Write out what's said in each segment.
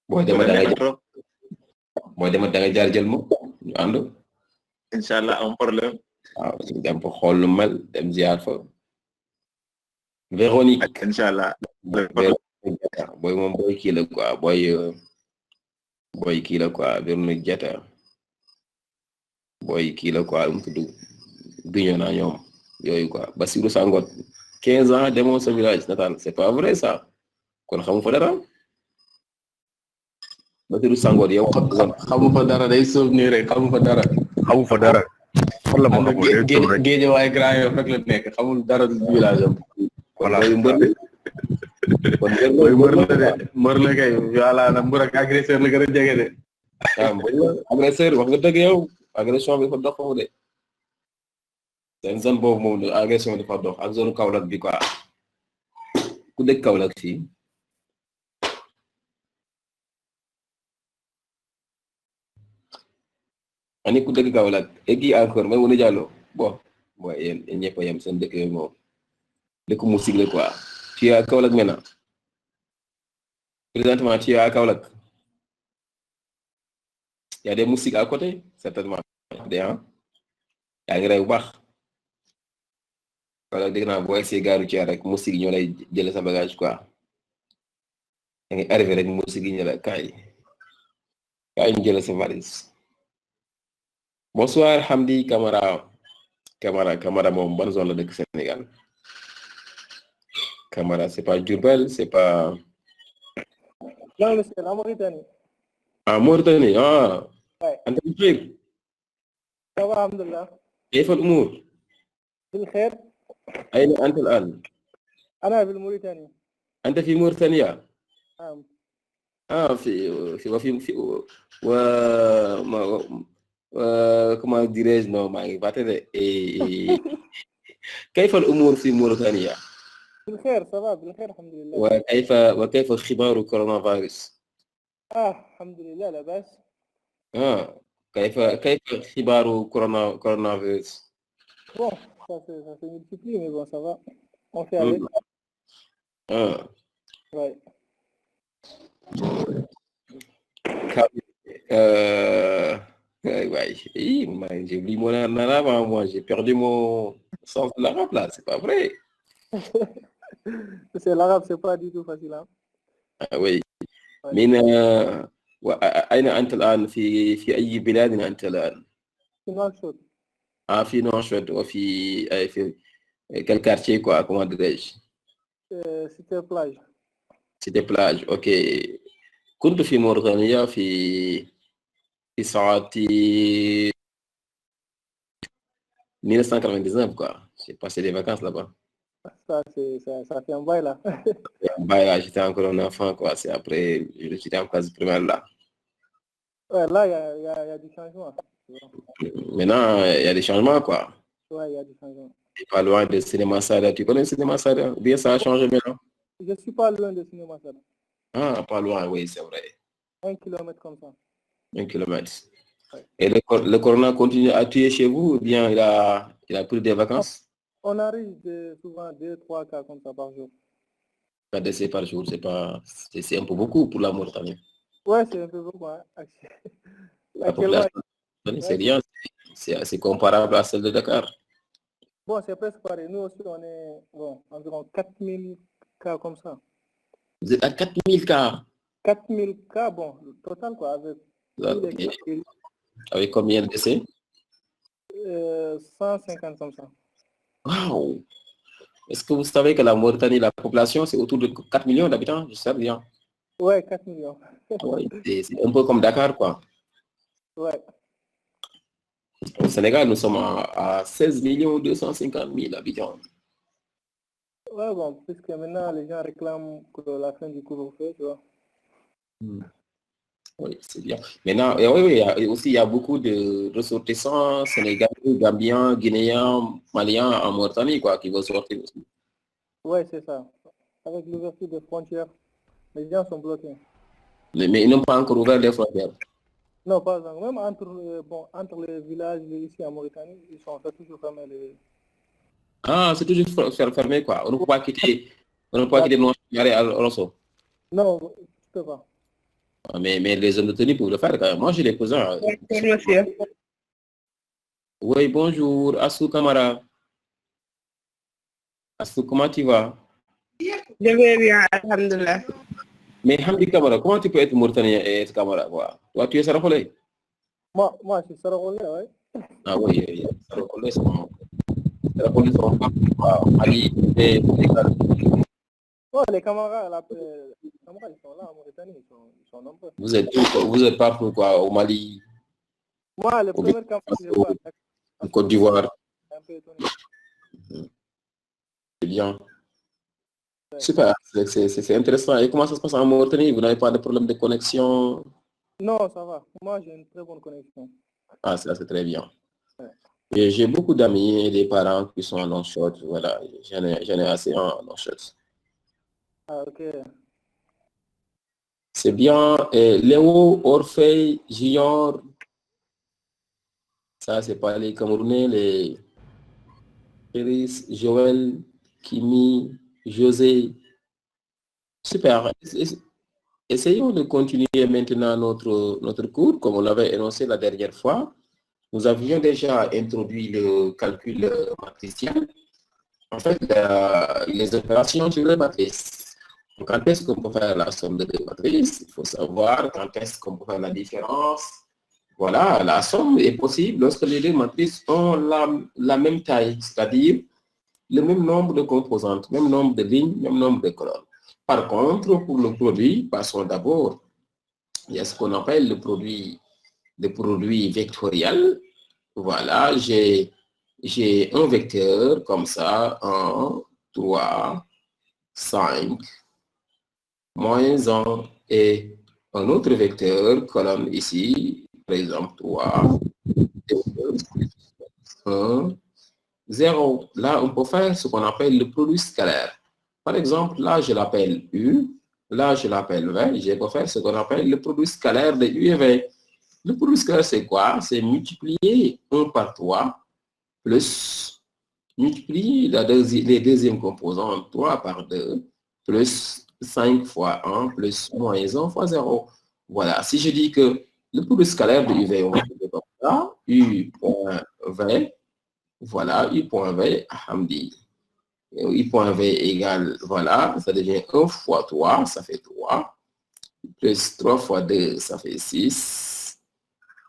boo demee da ngay jaar jël ma ñu ànd. incha allah am problème. waaw dem fa xool lu mel dem ziar fa. Véronique. incha allah. booy moom booy kii la quoi booy kii la quoi Véronique Diatta booy kii la quoi mu tudd Bignona ñoom yooyu quoi Bassirou Sangot 15 ans demoo sa village natal c'est pas vrai ça kon xamu fa dara Bassirou Sangot yow xamu fa dara day souvenir rek xamu fa dara fan la ma xamul géej waaye Grand Yoff rek la nekk xamul dara village am voilà mbër la kay voilà na mbër ak agresseur la gën a jege de agresseur wax nga dëgg yow agression bi dafa dox foofu de seen zone boobu moom agression dafa dox ak zone Kaolack bi quoi ku dëkk Kaolack fii ani ku dëkk Kaolack eggi encore may wona Diallo bon yéen ñëpp a yem seen dëkk yooyu moom dëkk musique la quoi tu es à Kaolack maintenant présentement tu es à Kaolack y a des moustiques à côté certainement yaa ngi rey bu baax Kaolack dégg naa boo essayé gaaru ci rek moustique yi ñoo lay jël sa bagage quoi da ngay arrivé rek moustique yi ñu la kaay ñu jël sa valise. Bonsoir Hamdi Camara moom ban zone la dëkk Sénégal Camara c'est pas Diourbel c'est pas. non monsieur la Mauritanie. Mauritanie ouais. أنت بخير؟ ça va alhamdulillah. كيف الأمور؟ بالخير. أين أنت الآن؟ أنا في موريتانيا. أنت في موريتانيا؟ نعم. comment dirais-je non maa ngi fàtte de كيف الأمور في موريتانيا؟ بالخير ça va بالخير الحمد لله. وكيف خبر كورونا فيروس؟ الحمد لله لا بأس. كيف خبر كورونا فيروس؟ Bon, ça se multiplie mais bon ça va. On fait avec. Ouais. J'ai oublié mon arabe, moi j'ai perdu mon sens de l'arabe là, c'est pas vrai. C'est l'arabe, c'est pas du tout facile hein. Oui. من أين أنت الآن في أي بلاد أنت الآن؟ في نواكشوط. في نواكشوط في quel quartier quoi comment dirais-je؟ Cité plage. Cité plage, ok. كنت في موريتانيا في ساعة 1999 quoi. J'ai passé des vacances là-bas. Ça fait un bail là. J'étais encore un enfant quoi. C'est après j'étais en classe primaire là. Ouais, là il y a du changement. Maintenant il y a des changements quoi. Ouais, il y a du changement. Et pas loin de Cinéma Sada. Tu connais le Cinéma Sada? Ou bien ça a changé maintenant? Je suis pas loin de Cinéma Sada. Pas loin, oui, c'est vrai. 1 kilomètre comme ça. 1 kilomètre. Ouais. Et le corona continue à tuer chez vous ou bien il a pris des vacances? On arrive souvent 2-3 cas comme ça par jour. 4 décès par jour, c'est un peu beaucoup pour la Mauritanie. Ouais, c'est un peu beaucoup. Hein. La population, c'est rien, c'est comparable à celle de Dakar. Bon, c'est presque pareil. Nous aussi, on est environ 4000 cas comme ça. Vous êtes à 4000 cas? 4000 cas, bon, le total quoi, avec combien de décès? 150 comme ça. Waouh! Est-ce que vous savez que la Mauritanie, la population, c'est autour de 4 millions d'habitants? Je sais bien. Ouais, 4 millions. Ouais, c'est un peu comme Dakar, quoi. Ouais. Au Sénégal, nous sommes à 16 250 000 habitants. Ouais, bon, puisque maintenant, les gens réclament la fin du couvre-feu, tu vois. Oui, c'est bien. Maintenant, oui, il y a beaucoup de ressortissants sénégalais, gambiens, guinéens, maliens en Mauritanie, quoi, qui vont sortir aussi. Ouais, c'est ça. Avec l'ouverture des frontières, les gens sont bloqués. Mais ils n'ont pas encore ouvert les frontières. Non, pas encore. Même entre les villages ici en Mauritanie, ils sont toujours fermés. C'est toujours fermé, quoi. On ne peut pas quitter nos à Rosso. Non, tu peux pas. Mais les hommes de tenue peuvent le faire quand même. Moi, j'ai les cousins. Bonjour, monsieur. Oui, bonjour. Assou Kamara. Assou, comment tu vas? Je vais bien, alhamdulillah. Mais Hamdi Kamara, comment tu peux être mauritanien et être Kamara, quoi? Toi, tu es Sarakolé? Moi, je suis Sarakolé, oui. Ah oui, Sarakolé, c'est bon. Sarakolé, c'est bon. Ali, et Ouais, les camarades, ils sont là en Mauritanie, ils sont nombreux. vous êtes partout, quoi, au Mali, Moi, le premier camarade que je vois, en Côte d'Ivoire. un peu étonné. C'est bien. Super, c'est intéressant. Et comment ça se passe en Mauritanie? Vous n'avez pas de problème de connexion? Non, ça va. Moi, j'ai une très bonne connexion. Ah, ça, c'est très bien. Et j'ai beaucoup d'amis et des parents qui sont en short. Voilà, j'en ai assez en short. Ah, ok. C'est bien. Et Léo, Orphée, Junior, ça, c'est pas les Camerounais, les Iris, Joël, Kimi, José. Super. Essayons de continuer maintenant notre cours, comme on l'avait énoncé la dernière fois. Nous avions déjà introduit le calcul matriciel. En fait, les opérations sur les matrices. Quand est-ce qu'on peut faire la somme de deux matrices? Il faut savoir quand est-ce qu'on peut faire la différence. Voilà, la somme est possible lorsque les deux matrices ont la même taille, c'est-à-dire le même nombre de composantes, même nombre de lignes, même nombre de colonnes. Par contre, pour le produit, passons d'abord, il y a ce qu'on appelle le produit vectoriel. Voilà, j'ai un vecteur comme ça, 1, 3, 5, moins 1, et un autre vecteur, colonne ici, par exemple 3, 2, 1, 0. Là, on peut faire ce qu'on appelle le produit scalaire. Par exemple, là, je l'appelle U, là, je l'appelle V, je peux faire ce qu'on appelle le produit scalaire de U et V. Le produit scalaire, c'est quoi? C'est multiplier 1 par 3 plus multiplier les deuxièmes composantes 3 par 2 plus 5 fois 1 plus moins 1 fois 0. Voilà, si je dis que le produit scalaire de UV, on va trouver comme ça, U.V, voilà, U.V, Hamdi. U.V égale, voilà, ça devient 1 fois 3, ça fait 3, plus 3 fois 2, ça fait 6,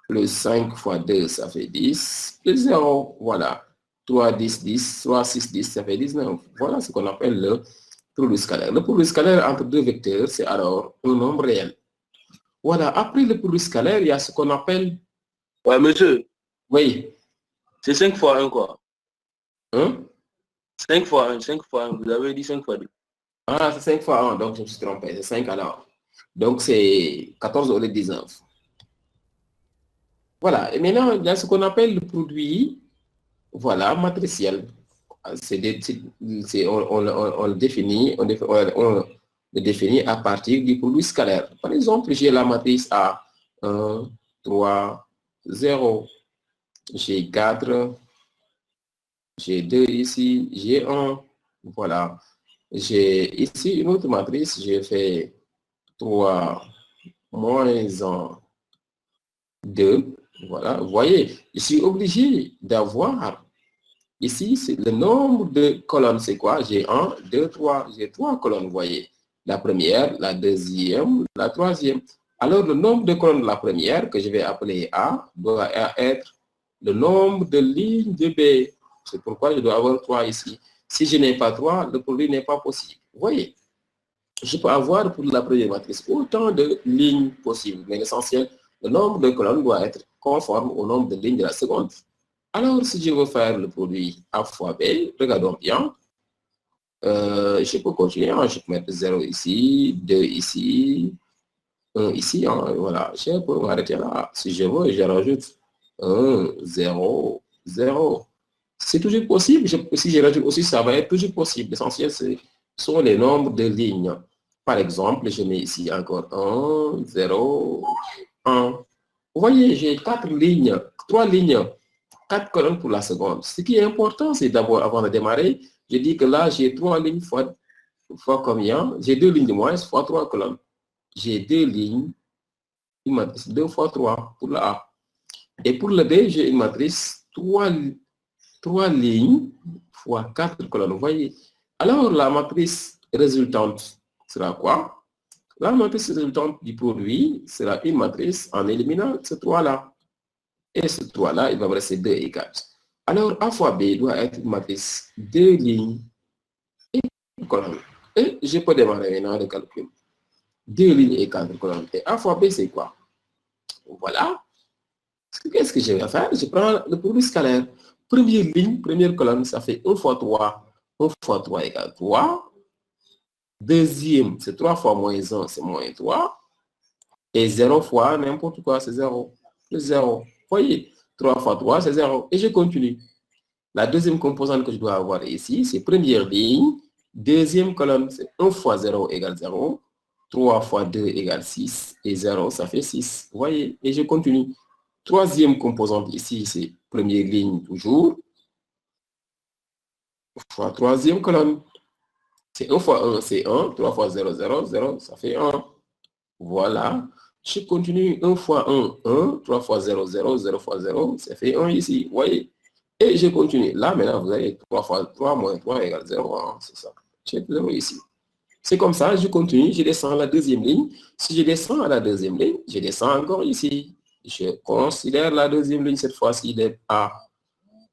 plus 5 fois 2, ça fait 10, plus 0, voilà. 3, 10, 10, 3, 6, 10, ça fait 19. Voilà ce qu'on appelle le produit scalaire. Le produit scalaire entre deux vecteurs, c'est alors un nombre réel. Voilà, après le produit scalaire, il y a ce qu'on appelle... Ouais, monsieur. Oui. C'est 5 fois 1, quoi. Hein? 5 fois 1, 5 fois 1. Vous avez dit 5 fois 2. Ah, c'est 5 fois 1, donc je me suis trompé. C'est 5 alors. Donc c'est 14 au lieu de 19. Voilà, et maintenant, il y a ce qu'on appelle le produit, voilà, matriciel. On le définit, on le définit à partir du produit scalaire. Par exemple, j'ai la matrice A, 1, 3, 0. J'ai 4, j'ai 2 ici, j'ai 1. Voilà. J'ai ici une autre matrice, j'ai fait 3 moins 1, 2. Voilà, vous voyez, je suis obligé d'avoir, ici, c'est le nombre de colonnes, c'est quoi? J'ai 1, 2, 3, j'ai 3 colonnes, vous voyez. La première, la deuxième, la troisième. Alors, le nombre de colonnes de la première, que je vais appeler A, doit être le nombre de lignes de B. C'est pourquoi je dois avoir 3 ici. Si je n'ai pas 3, le produit n'est pas possible. Vous voyez, je peux avoir pour la première matrice autant de lignes possibles, mais l'essentiel, le nombre de colonnes doit être conforme au nombre de lignes de la seconde. Alors, si je veux faire le produit A fois B, regardons bien. Je peux continuer, hein, je peux mettre 0 ici, 2 ici, 1 ici, hein, voilà, je peux m'arrêter là. Si je veux, je rajoute 1, 0, 0. C'est toujours possible, si je rajoute aussi, ça va être toujours possible. L'essentiel, ce sont les nombres de lignes. Par exemple, je mets ici encore 1, 0, 1. Vous voyez, j'ai 4 lignes, 3 lignes, 4 colonnes pour la seconde. Ce qui est important, c'est d'abord, avant de démarrer, je dis que là, j'ai 3 lignes fois combien? J'ai 2 lignes de moins fois 3 colonnes. J'ai 2 lignes une matrice 2 fois 3 pour la A. Et pour le B, j'ai une matrice 3 lignes fois 4 colonnes. Vous voyez? Alors, la matrice résultante sera quoi? La matrice résultante du produit sera une matrice en éliminant ce 3-là. Et ce 3-là, il va me rester 2 et 4. Alors, A fois B doit être une matrice 2 lignes et 4 colonnes. Et je peux démarrer maintenant le calcul. 2 lignes et 4 colonnes. Et A fois B, c'est quoi? Voilà. Qu'est-ce que je vais faire? Je prends le produit scalaire. Première ligne, première colonne, ça fait 1 fois 3. 1 fois 3 égale 3. Deuxième, c'est 3 fois moins 1, c'est moins 3. Et 0 fois n'importe quoi, c'est 0. Le 0. Vous voyez, 3 fois 3, c'est 0. Et je continue. La deuxième composante que je dois avoir ici, c'est première ligne. Deuxième colonne, c'est 1 fois 0 égale 0. 3 fois 2 égale 6. Et 0, ça fait 6. Vous voyez, et je continue. Troisième composante ici, c'est première ligne toujours. Fois troisième colonne. C'est 1 fois 1, c'est 1. 3 fois 0, 0, 0, ça fait 1. Voilà. Je continue 1 fois 1, 1. 3 fois 0, 0, 0 fois 0, ça fait 1 ici. Vous voyez? Et je continue. Là, maintenant, vous avez 3 fois 3 moins 3 égale 0. Hein, c'est ça. J'ai 0 ici. C'est comme ça, je continue, je descends à la deuxième ligne. Si je descends à la deuxième ligne, je descends encore ici. Je considère la deuxième ligne cette fois-ci de A.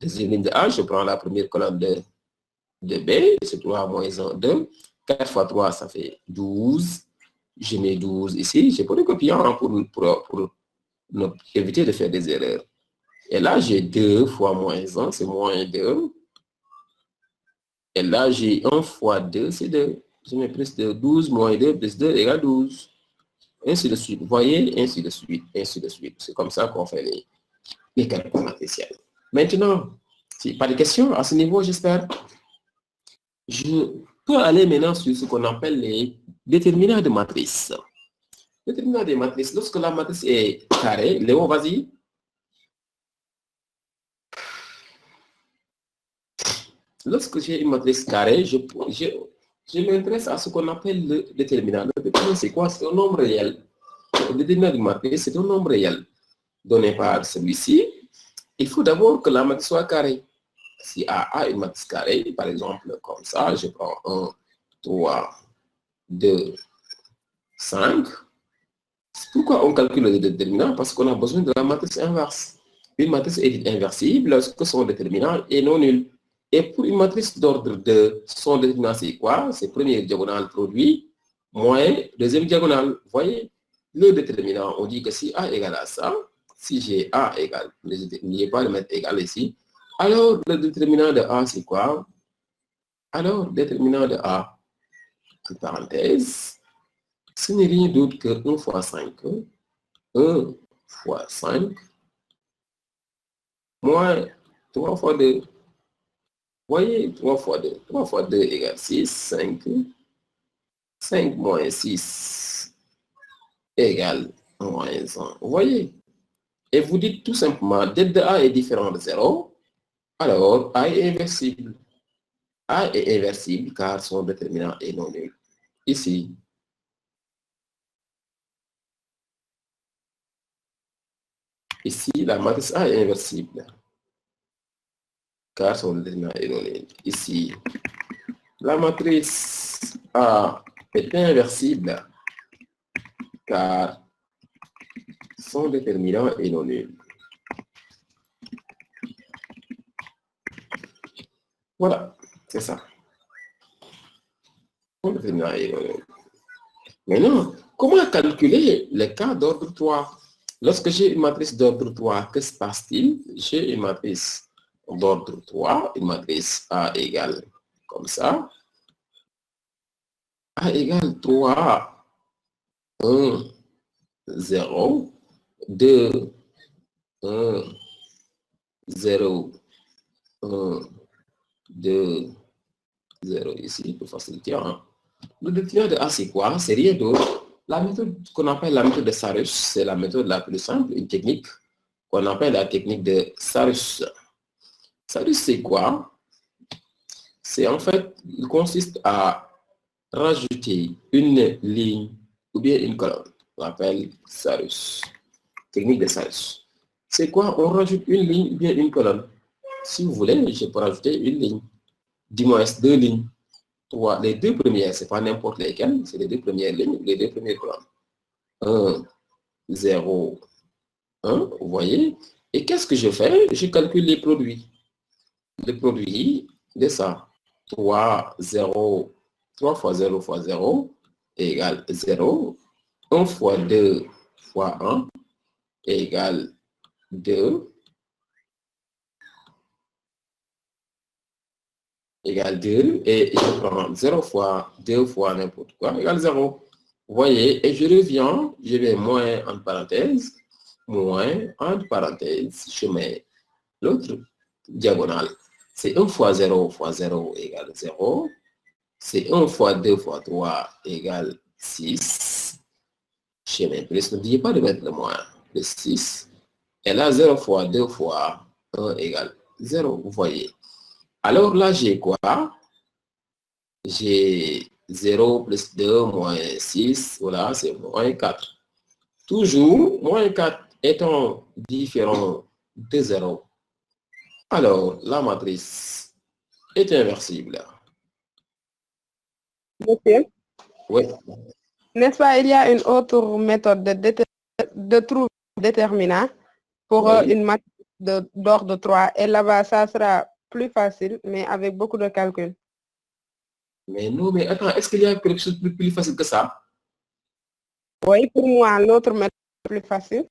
Deuxième ligne de A, je prends la première colonne de B, c'est 3 moins 1, 2. 4 fois 3, ça fait 12. Je mets 12 ici. Je peux le copier pour éviter de faire des erreurs. Et là, j'ai 2 fois moins 1, c'est moins 2. Et là, j'ai 1 fois 2, c'est 2. Je mets plus de 12 moins 2 plus 2 égale 12. Ainsi de suite. Vous voyez, ainsi de suite, ainsi de suite. C'est comme ça qu'on fait les calculs matriciels. Maintenant, pas de questions à ce niveau, j'espère. Je peux aller maintenant sur ce qu'on appelle les déterminants de matrice. Déterminants de matrice, lorsque la matrice est carrée, Léo, vas-y. Lorsque j'ai une matrice carrée, je m'intéresse à ce qu'on appelle le déterminant. Le déterminant, c'est quoi? C'est un nombre réel. Le déterminant de matrice, c'est un nombre réel donné par celui-ci. Il faut d'abord que la matrice soit carrée. Si A a une matrice carrée, par exemple, comme ça, je prends 1, 3, 2, 5. Pourquoi on calcule le déterminant? Parce qu'on a besoin de la matrice inverse. Une matrice est inversible lorsque son déterminant est non nul. Et pour une matrice d'ordre 2, son déterminant, c'est quoi? C'est première diagonale produit moins deuxième diagonale. Vous voyez, le déterminant, on dit que si A égale à ça, si j'ai A égale, n'oubliez pas de mettre égal ici, alors le déterminant de A, c'est quoi? Alors, déterminant de A, entre parenthèses, ce n'est rien d'autre que 1 fois 5. 1 fois 5 moins 3 fois 2. Vous voyez, 3 fois 2. 3 fois 2 égale 6. 5. 5 moins 6 égale moins 1. Vous voyez? Et vous dites tout simplement, dès que A est différent de 0, alors A est inversible. A est inversible car son déterminant est non nul. Ici. Ici, la matrice A est inversible car son déterminant est non nul. Ici, la matrice A est inversible car son déterminant est non nul. Voilà, c'est ça. Son déterminant est non nul. Maintenant, comment calculer le cas d'ordre 3? Lorsque j'ai une matrice d'ordre 3, que se passe-t-il? J'ai une matrice d'ordre 3, une matrice A égale comme ça. A égale 3, 1, 0, 2, 1, 0, 1, 2, 0 ici, pour faciliter. Hein. Le déterminant de A, c'est quoi? C'est rien d'autre. La méthode qu'on appelle la méthode de Sarus, c'est la méthode la plus simple, une technique qu'on appelle la technique de Sarus. Sarus, c'est quoi? C'est en fait, il consiste à rajouter une ligne ou bien une colonne. On appelle Sarus. Technique de Sarus. C'est quoi? On rajoute une ligne ou bien une colonne. Si vous voulez, je peux rajouter une ligne. Du moins 2 lignes. 3. Les 2 premières, c'est pas n'importe lesquelles, c'est les 2 premières lignes, les 2 premières colonnes. 1, 0, 1, vous voyez. Et qu'est-ce que je fais? Je calcule les produits. Le produit de ça. 3 fois 0 fois 0 égale 0. 1 fois 2 fois 1 égale 2. Égale 2. Et je prends 0 fois 2 fois n'importe quoi égale 0. Vous voyez, et je reviens, je mets moins entre parenthèses, je mets l'autre diagonale. C'est 1 fois 0 fois 0 égale 0. C'est 1 fois 2 fois 3 égale 6. Je mets plus, n'oubliez pas de mettre le moins, plus 6. Et là, 0 fois 2 fois 1 égale 0, vous voyez. Alors là, j'ai quoi? J'ai 0 plus 2 moins 6, voilà, c'est moins 4. Toujours, moins 4 étant différent de 0. Alors, la matrice est inversible. Monsieur, Oui. n'est-ce pas, il y a une autre méthode de trouver le déterminant pour Oui. une matrice d'ordre 3. Et là-bas, ça sera plus facile, mais avec beaucoup de calculs. Mais non, mais attends, est-ce qu'il y a quelque chose de plus facile que ça? Oui, pour moi, l'autre méthode est plus facile.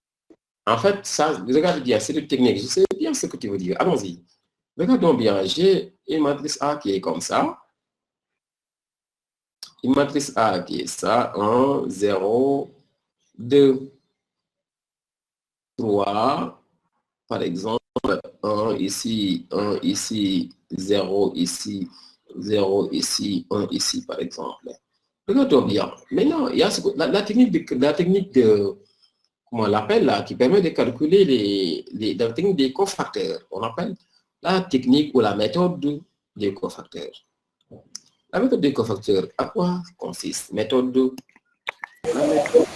En fait, ça, regarde bien, c'est une technique. Je sais bien ce que tu veux dire. Allons-y. Regardons bien, j'ai une matrice A qui est comme ça. Une matrice A qui est ça, 1, 0, 2, 3, par exemple, 1 ici, 1 ici, 0 ici, 0 ici, 1 ici, par exemple. Regardons bien. Maintenant, il y a la technique de comment on l'appelle là, qui permet de calculer la technique des cofacteurs. On appelle la technique ou la méthode des cofacteurs. La méthode des cofacteurs, à quoi consiste? Méthode de... La méthode...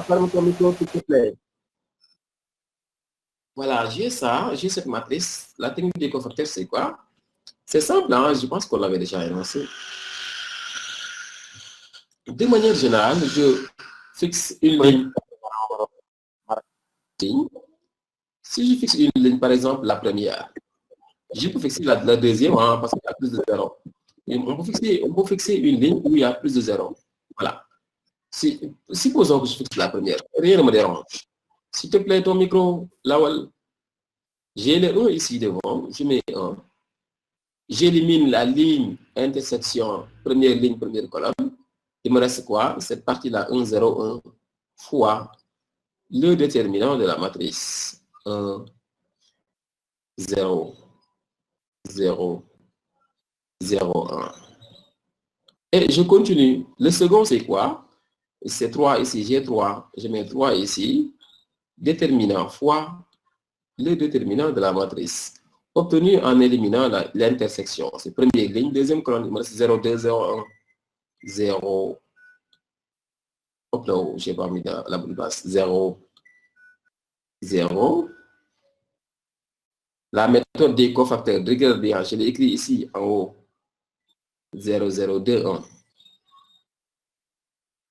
Ferme ton micro, s'il te plaît. Voilà, j'ai ça, j'ai cette matrice. La technique des cofacteurs, c'est quoi? C'est simple, hein? Je pense qu'on l'avait déjà énoncé. De manière générale, je fixe une ligne. Si je fixe une ligne, par exemple, la première, je peux fixer la deuxième hein, parce qu'il y a plus de 0. On peut fixer une ligne où il y a plus de 0. Voilà. Supposons que je fixe la première. Rien ne me dérange. S'il te plaît, ton micro, Lawal. J'ai le 1 ici devant. Je mets 1. J'élimine la ligne intersection, première ligne, première colonne. Il me reste quoi? Cette partie-là, 1, 0, 1 fois le déterminant de la matrice. 1, 0, 0, 0, 1. Et je continue. Le second, c'est quoi? C'est 3 ici, j'ai 3. Je mets 3 ici. Déterminant fois le déterminant de la matrice. Obtenu en éliminant l'intersection. C'est première ligne, deuxième colonne. Il me reste 0, 2, 0, 1. 0. Hop là, j'ai pas mis dans la bonne place. 0, 0. La méthode des cofacteurs, regarde bien, je l'ai écrit ici en haut. 0, 0, 2, 1.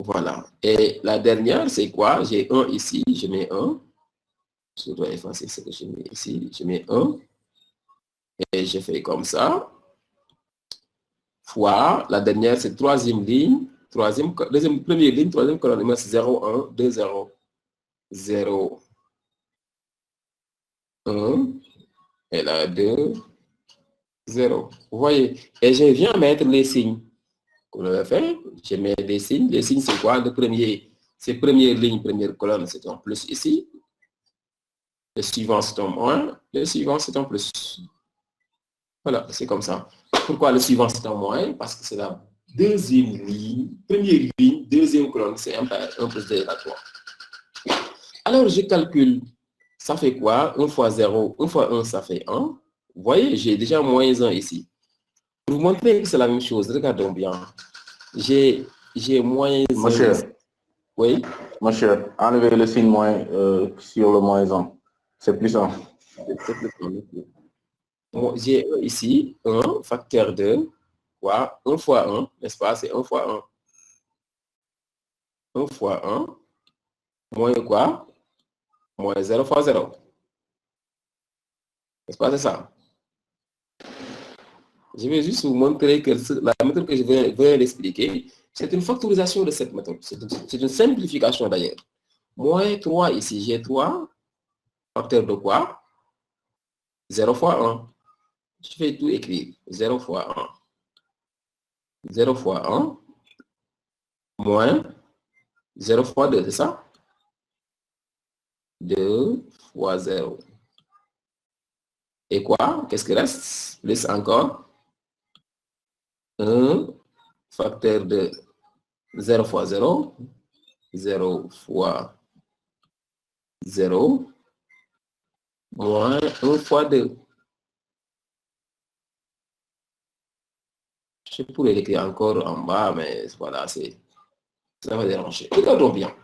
Voilà. Et la dernière, c'est quoi? J'ai 1 ici, je mets 1. Je dois effacer ce que je mets ici. Je mets 1. Et je fais comme ça. Fois, la dernière, c'est troisième ligne. Première ligne, troisième colonne, c'est 0, 1, 2, 0. 0, 1. Et là, 2, 0. Vous voyez? Et je viens mettre les signes. Comme on l'a fait, je mets des signes. Les signes, c'est quoi? Le premier, c'est première ligne, première colonne, c'est un plus ici. Le suivant, c'est un moins. Le suivant, c'est un plus. Voilà, c'est comme ça. Pourquoi le suivant, c'est un moins? Parce que c'est la deuxième ligne, première ligne, deuxième colonne, c'est 1 plus 2 égale 3. Alors, je calcule, ça fait quoi? 1 fois 0, 1 fois 1, ça fait 1. Vous voyez, j'ai déjà moins 1 ici. Pour vous montrer que c'est la même chose, regardons bien. J'ai moins 1. Monsieur, oui. Monsieur, enlevez le signe moins sur le moins 1. C'est plus 1. J'ai ici 1 facteur de quoi? 1 fois 1, n'est-ce pas? C'est 1 fois 1. 1 fois 1, moins quoi? Moins 0 fois 0. N'est-ce pas? C'est ça. Je vais juste vous montrer que la méthode que je viens d'expliquer, c'est une factorisation de cette méthode. C'est une simplification d'ailleurs. Moins 3 ici, j'ai 3. Facteur de quoi? 0 fois 1. Je vais tout écrire. 0 fois 1. 0 fois 1. Moins 0 fois 2, c'est ça? 2 fois 0. Et quoi? Qu'est-ce qui reste? Plus encore 1 facteur de 0 fois 0. 0 fois 0. Moins 1 fois 2. Je pourrais l'écrire encore en bas, mais voilà, ça va déranger. Regardons bien.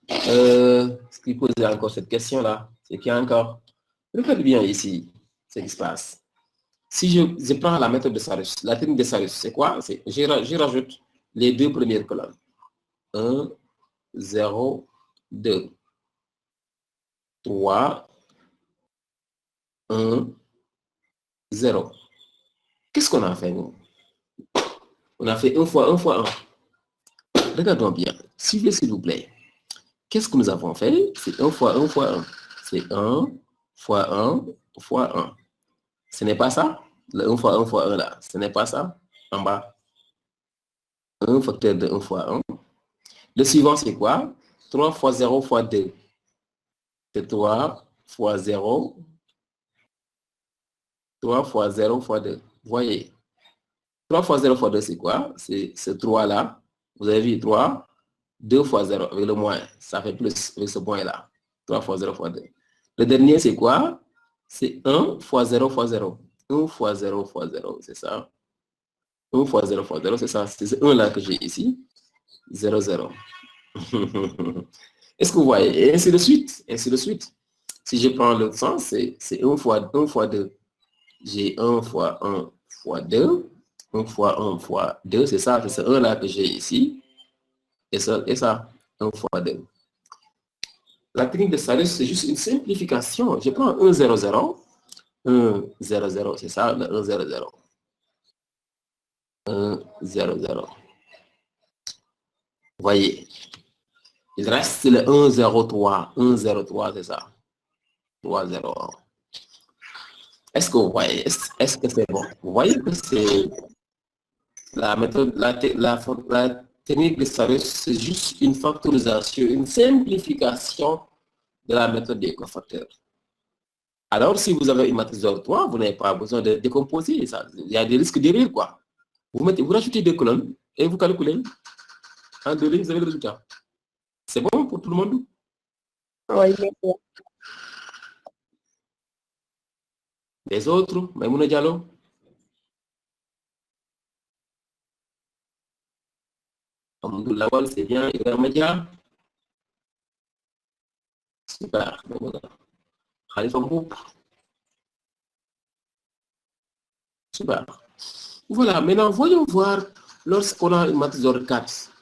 Ce qui pose encore cette question-là, c'est qu'il y a encore... Regardez bien ici ce qui se passe. Si je prends la méthode de Sarus, la technique de Sarus, c'est quoi? Je rajoute les deux premières colonnes. 1, 0, 2, 3, 1, 0. Qu'est-ce qu'on a fait, nous? On a fait 1 fois 1 fois 1. Regardons bien. Suivez, s'il vous plaît. Qu'est-ce que nous avons fait? C'est 1 fois 1 fois 1. C'est 1 fois 1 fois 1. Ce n'est pas ça? Le 1 fois 1 fois 1 là. Ce n'est pas ça? En bas. 1 facteur de 1 fois 1. Le suivant, c'est quoi? 3 fois 0 fois 2. C'est 3 fois 0. 3 fois 0 fois 2. Vous voyez? 3 fois 0 fois 2, c'est quoi? C'est ce 3 là. Vous avez vu 3. 2 fois 0 avec le moins. Ça fait plus avec ce point là. 3 fois 0 fois 2. Le dernier, c'est quoi? C'est 1 fois 0 fois 0. 1 fois 0 fois 0, c'est ça. 1 fois 0 fois 0, c'est ça. C'est ce 1 là que j'ai ici. 0, 0. Est-ce que vous voyez? Et ainsi de suite. Ainsi de suite. Si je prends l'autre sens, c'est 1 fois 2. J'ai 1 fois 1 fois 2. 1 fois 1 fois 2, c'est ça. C'est ce 1 là que j'ai ici. Et ça, 1 fois 2. La technique de Sarus, c'est juste une simplification. Je prends 1, 0, 0. 1, 0, 0, c'est ça, le 1, 0, 0. 1, 0, 0. Vous voyez, il reste le 1, 0, 3. 1, 0, 3, c'est ça. 3, 0, 1. Est-ce que vous voyez? Est-ce que c'est bon? Vous voyez que c'est la méthode, la technique de Sarus, c'est juste une factorisation, une simplification de la méthode des cofacteurs. Alors, si vous avez une matrice d'ordre 3, vous n'avez pas besoin de décomposer ça. Il y a des risques derrière, quoi. Vous rajoutez 2 colonnes et vous calculez. En 2 lignes, vous avez le résultat. C'est bon pour tout le monde? Oui, merci. Les autres, Maïmouna Diallo? Amadou Lawal, c'est bien. Ibrahima Dia? Super. Khalifa Mboup? Super. Voilà, maintenant, voyons voir lorsqu'on a une matrice d'ordre 4.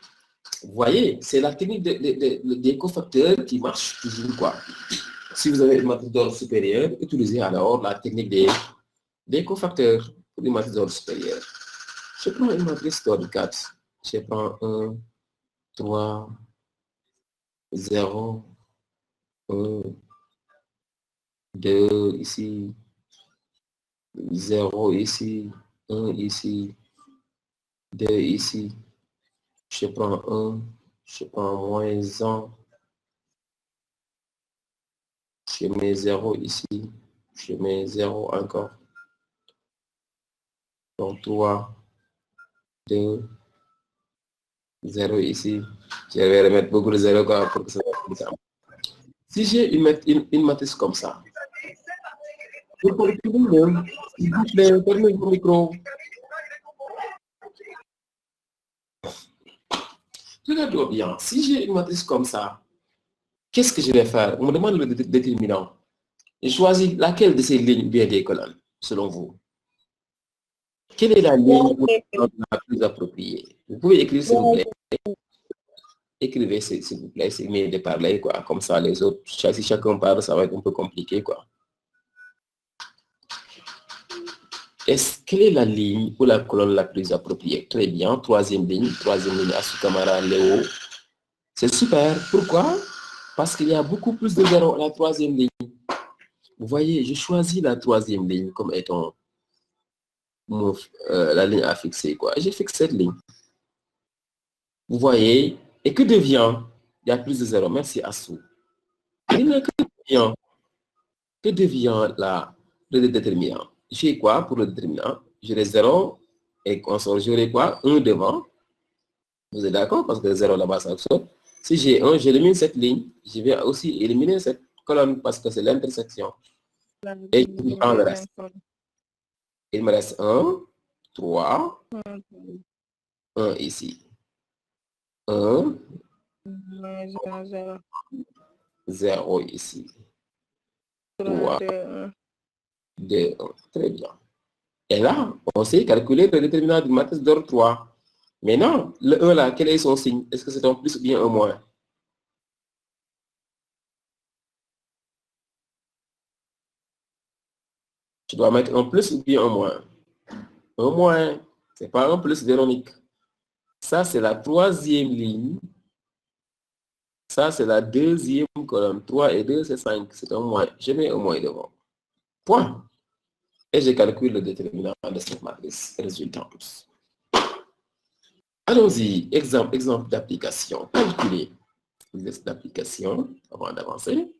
Vous voyez, c'est la technique des cofacteurs qui marche toujours, quoi. Si vous avez une matrice d'ordre supérieure, utilisez alors la technique des cofacteurs pour une matrice d'ordre supérieure. Je prends une matrice d'ordre 4. Je prends 1, 3, 0, 1, 2 ici, 0 ici, 1 ici, 2 ici. Je prends 1, je prends moins 1. Je mets 0 ici, je mets 0 encore. Donc 3, 2, 0 ici. Je vais remettre beaucoup de 0 pour que ça soit plus simple. Si j'ai une matrice comme ça, s'il vous plaît, fermez vos micros. Regardez bien, si j'ai une matrice comme ça, qu'est-ce que je vais faire? On me demande le déterminant. Je choisis laquelle de ces lignes bien des colonnes, selon vous? Quelle est la ligne la plus appropriée? Vous pouvez écrire, s'il vous plaît. Écrivez, s'il vous plaît, c'est mieux de parler, quoi. Comme ça, les autres, si chacun parle, ça va être un peu compliqué, quoi. Quelle est la ligne ou la colonne la plus appropriée? Très bien, troisième ligne, Asu Kamara, Léo. C'est super. Pourquoi? Parce qu'il y a beaucoup plus de zéros à la troisième ligne. Vous voyez, je choisis la troisième ligne comme étant la ligne à fixer, quoi. J'ai fixé cette ligne. Vous voyez, et que devient? Il y a plus de zéros. Merci, Asu. Que devient le déterminant? J'ai quoi pour le déterminant? J'aurai 0 et j'aurai quoi? 1 devant. Vous êtes d'accord? Parce que 0 là-bas, ça saute. Si j'ai 1, j'élimine cette ligne. Je vais aussi éliminer cette colonne parce que c'est l'intersection. Et je prends le reste. Il me reste 1, 3, 1 ici. 1, 0 ici. 3, 2, 1. Très bien. Et là, on sait calculer le déterminant d'une matrice d'ordre 3. Mais non, le 1 là, quel est son signe? Est-ce que c'est un plus ou bien un moins? Tu dois mettre un plus ou bien un moins? Un moins. C'est pas un plus, Véronique. Ça, c'est la troisième ligne. Ça, c'est la deuxième colonne. 3 et 2, c'est 5. C'est un moins. Je mets un moins devant. Point. Et je calcule le déterminant de cette matrice résultante. Allons-y. Exemple d'application. Calculer l'exercice d'application avant d'avancer.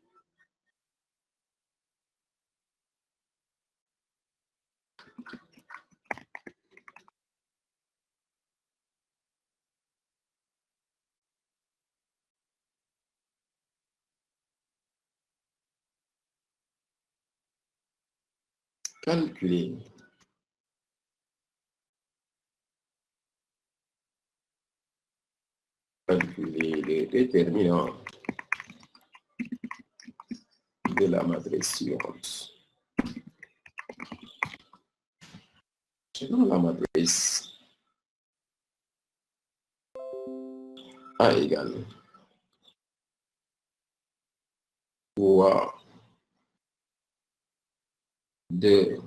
Calculer les déterminants de la matrice suivante. Selon la matrice A égale 3, 2,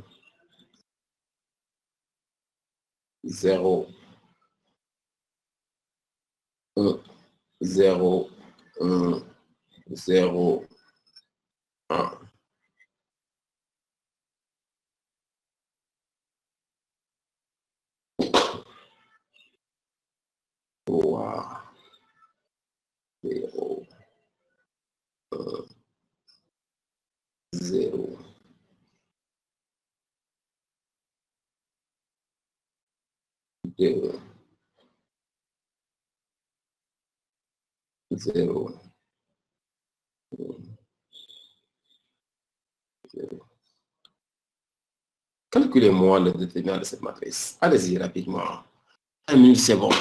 0, 1, 0, 1, 0, 1. Trois, 0, 1, 0, 2, 0, 0. Calculez-moi le déterminant de cette matrice. Allez-y rapidement. 1 minute, c'est bon.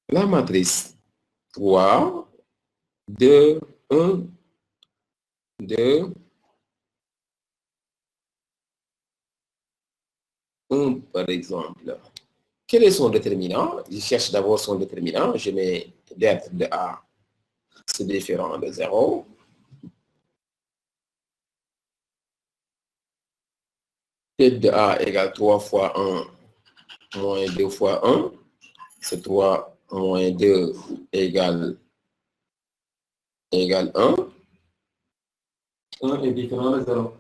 la matrice 3, 2, 1, 2, 1, par exemple. Quel est son déterminant? Je cherche d'abord son déterminant. Je mets lettre de A, c'est différent de 0. Tête de A égale 3 fois 1 moins 2 fois 1. C'est 3 moins 2 égale 1. 1 est différent de 0.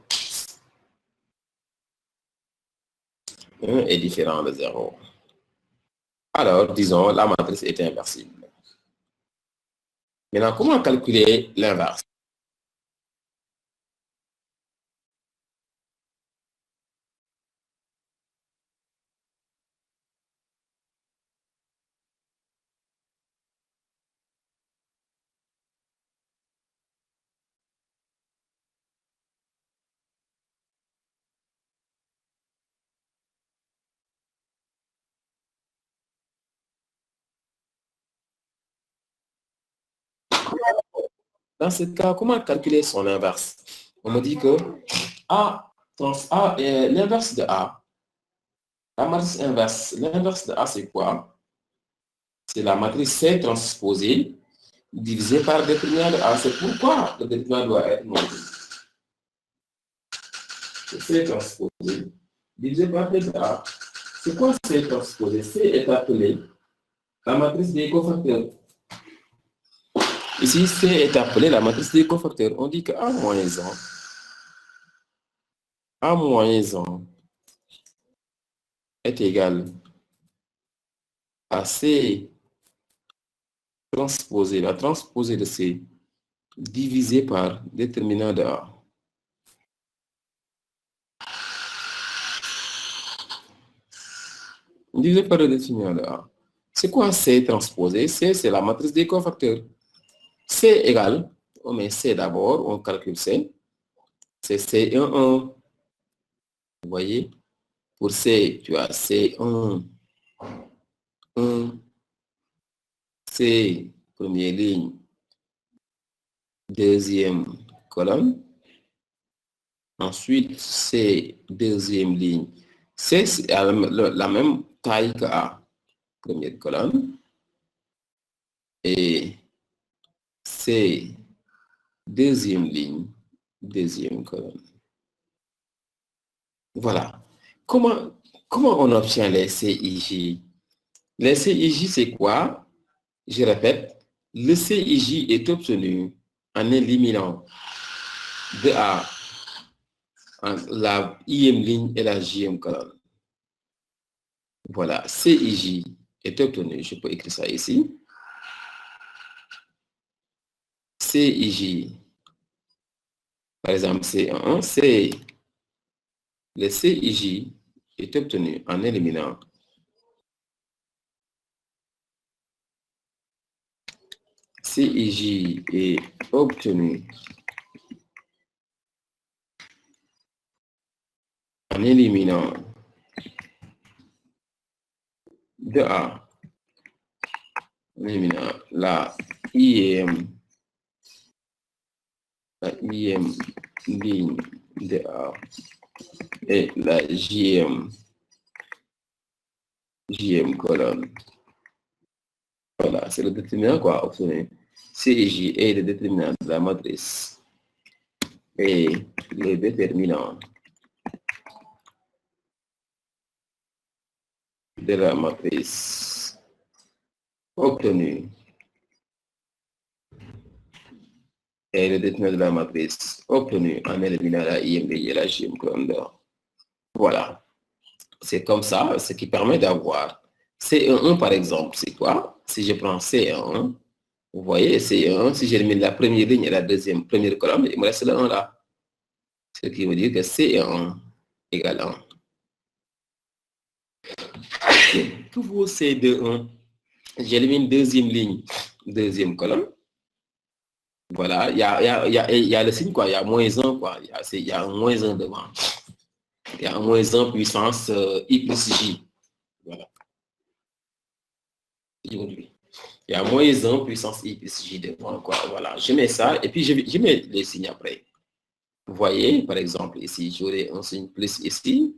1 est différent de 0. Alors, disons, la matrice est inversible. Maintenant, comment calculer l'inverse? Dans ce cas, comment calculer son inverse? On me dit que A, l'inverse de A, la matrice inverse, l'inverse de A, c'est quoi? C'est la matrice C transposée divisée par le déterminant de A. C'est pourquoi le déterminant doit être monté. C transposé divisé par le de A. C'est quoi C transposé? C est appelé la matrice des cofacteurs. Ici, C est appelé la matrice des cofacteurs. On dit que A moins 1 est égal à C transposé, la transposée de C divisé par déterminant de A. Divisé par le déterminant de A. C'est quoi C transposé? C, c'est la matrice des cofacteurs. C égale, on met C d'abord, on calcule C. C'est C1, 1. Vous voyez? Pour C, tu as C1, 1. C, première ligne, deuxième colonne. Ensuite, C, deuxième ligne. C, c'est la même taille que A, première colonne. Et C, deuxième ligne, deuxième colonne. Voilà. Comment on obtient les CIJ? Les CIJ, c'est quoi? Je répète, le CIJ est obtenu en éliminant de A la ième ligne et la jème colonne. Voilà, CIJ est obtenu. Je peux écrire ça ici. CIJ, par exemple, C1, c'est le CIJ est obtenu en éliminant CIJ est obtenu en éliminant de A, en éliminant la IM ligne de A et la JM colonne. Voilà, c'est le déterminant quoi obtenu. CIJ est le déterminant de la matrice et le déterminant de la matrice obtenue et le déterminant de la matrice obtenue en éliminant la IMD et la JM colonne. Voilà. C'est comme ça, ce qui permet d'avoir C1 par exemple. C'est quoi? Si je prends C1, vous voyez, C1, si j'élimine la première ligne et la première colonne, il me reste le 1 là. Ce qui veut dire que C1 égale 1. Toujours C2, j'élimine deuxième ligne, deuxième colonne. Voilà, il y a le signe quoi, il y a moins 1 quoi, il y a un moins 1 devant. Il y a un moins 1 puissance I plus J. Voilà. Aujourd'hui. Il y a moins 1 puissance I plus J devant, quoi. Voilà, je mets ça et puis je mets les signes après. Vous voyez, par exemple, ici, j'aurai un signe plus ici.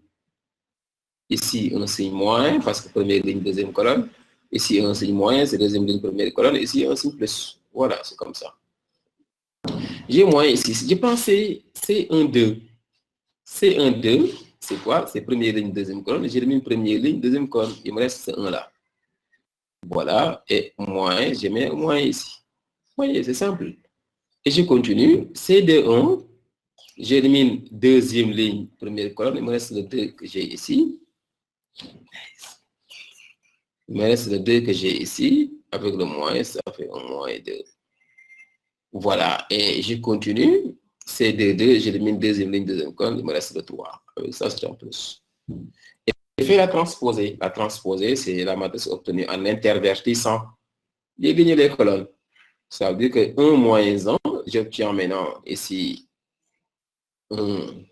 Ici, un signe moins, parce que première ligne, deuxième colonne. Ici, un signe moins, c'est deuxième ligne, première colonne. Ici, un signe plus. Voilà, c'est comme ça. J'ai moins ici. Je pense que c'est un 2. C'est un 2. C'est quoi? C'est première ligne, deuxième colonne. J'ai mis une première ligne, deuxième colonne. Il me reste ce 1 là. Voilà. Et moins, je mets moins ici. Vous voyez, c'est simple. Et je continue. C'est de 1. J'élimine deuxième ligne, première colonne. Il me reste le 2 que j'ai ici. Il me reste le 2 que j'ai ici. Avec le moins, ça fait un moins 2. Voilà. Et je continue. C'est de 2. J'élimine deuxième ligne, deuxième colonne. Il me reste le 3. Avec ça, c'est en plus. Et je fais la transposée. La transposée, c'est la matrice obtenue en intervertissant les lignes et les colonnes. Ça veut dire que 1 moins 1, j'obtiens maintenant ici 1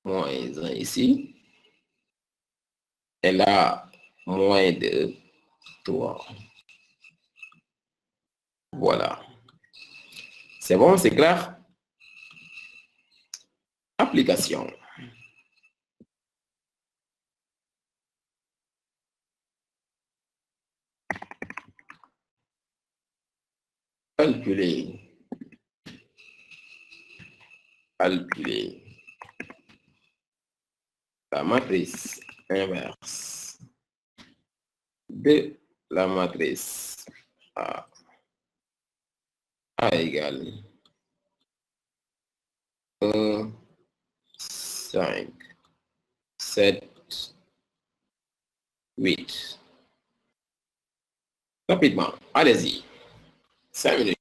moins 1 ici. Et là, moins 2, 3. Voilà. C'est bon, c'est clair? Application. Calculer. Calculer. La matrice inverse de la matrice A. A égale 1, 5, 7, 8. Rapidement, allez-y. 5 minutes.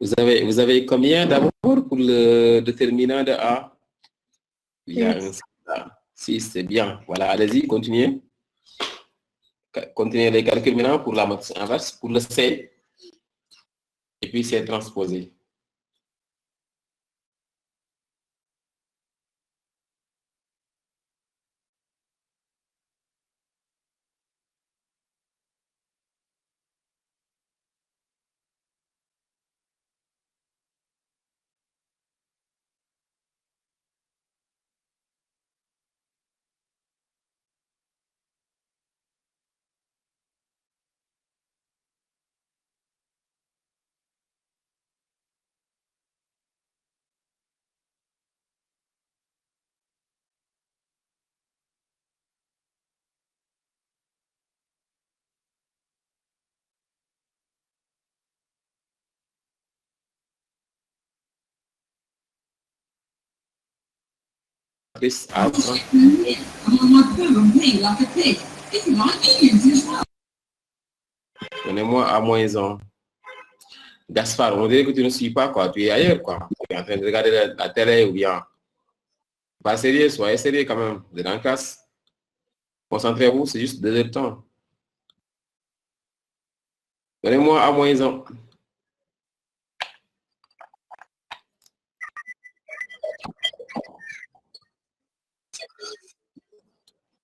Vous avez combien d'abord pour le déterminant de A? Il y a un 6, c'est bien. Voilà, allez-y, continuez. Continuez les calculs maintenant pour la matrice inverse, pour le C. Et puis c'est transposé. Matrice A. Donnez-moi A-1. Gaspard, on dirait que tu ne suis pas, quoi. Tu es ailleurs, quoi. Tu es en train de regarder la télé ou bien. Pas sérieux, soyez sérieux quand même. Vous êtes en classe. Concentrez-vous, c'est juste 2 heures de temps. Donnez-moi A-1.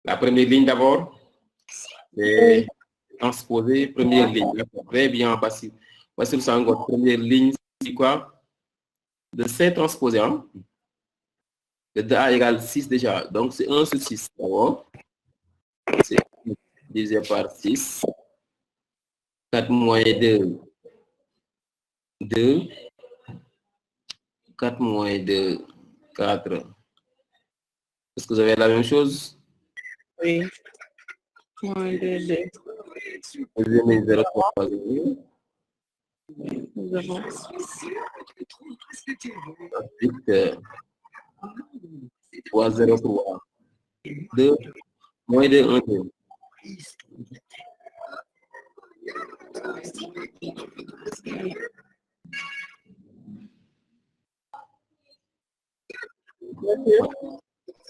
La première ligne d'abord. Et transposer, première ligne. Très bien, voici le sangot. Première ligne, c'est quoi? De C transposé, hein? Le 2A égale 6 déjà. Donc, c'est 1 sur 6 d'abord. C'est divisé par 6. 4 moins 2. 2. 4 moins 2. 4. Est-ce que vous avez la même chose? Oui. Moins 2, 2. 0, 3, 0. Ensuite, 3, 0, 3. 2, moins 2, 1, 2.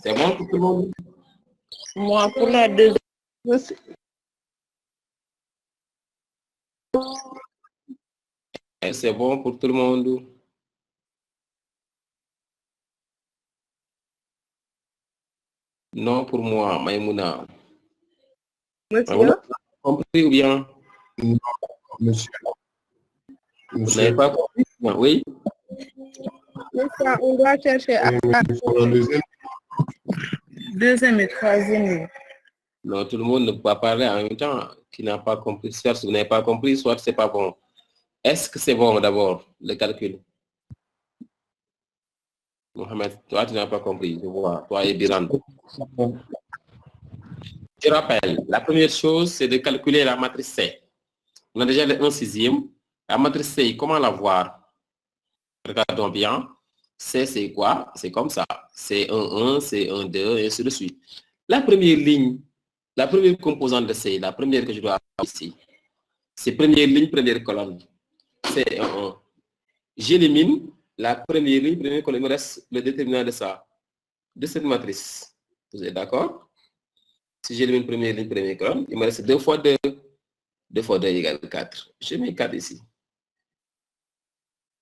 C'est bon pour tout le monde? Moi, pour la deuxième. C'est bon pour tout le monde? Non, pour moi, Maïmouna. Monsieur? Compris ou bien? Non, monsieur. Vous n'avez pas compris? Oui? On doit chercher à deuxième et troisième. Non, tout le monde ne peut pas parler en même temps. Qui n'a pas compris? Soit vous n'avez pas compris, soit c'est pas bon. Est-ce que c'est bon d'abord, le calcul? Mohamed, toi, tu n'as pas compris. Je vois. Toi et Biran. Je rappelle, la première chose, c'est de calculer la matrice C. On a déjà le 1/6. La matrice C, comment la voir? Regardons bien. C, c'est quoi? C'est comme ça. C'est 1, 1, c'est 1, 2, et ainsi de suite. La première ligne, la première composante de C, la première que je dois avoir ici, c'est première ligne, première colonne. C'est 1, 1. J'élimine la première ligne, première colonne. Il me reste le déterminant de ça, de cette matrice. Vous êtes d'accord? Si j'élimine première ligne, première colonne, il me reste 2 fois 2. 2 fois 2 égale 4. Je mets 4 ici.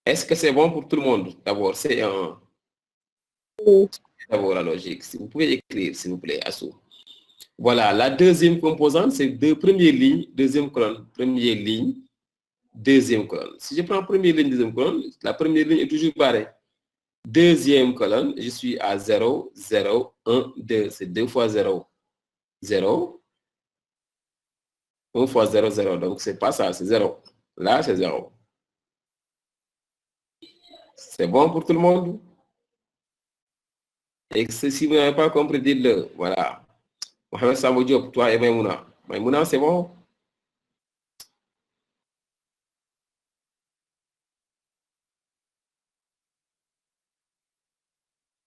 Est-ce que c'est bon pour tout le monde? D'abord, c'est un... D'abord, la logique. Si vous pouvez écrire, s'il vous plaît, Assou. Voilà, la deuxième composante, c'est deux premières lignes, deuxième colonne, première ligne, deuxième colonne. Si je prends première ligne, deuxième colonne, la première ligne est toujours barrée. Deuxième colonne, je suis à 0, 0, 1, 2. C'est 2 fois 0. 0. 1 fois 0, 0. Donc, c'est pas ça, c'est 0. Là, c'est 0. C'est bon pour tout le monde? Et si vous n'avez pas compris, dites-le. Voilà. Mohamed Sambo Diop, toi et Maïmouna. Maïmouna, c'est bon?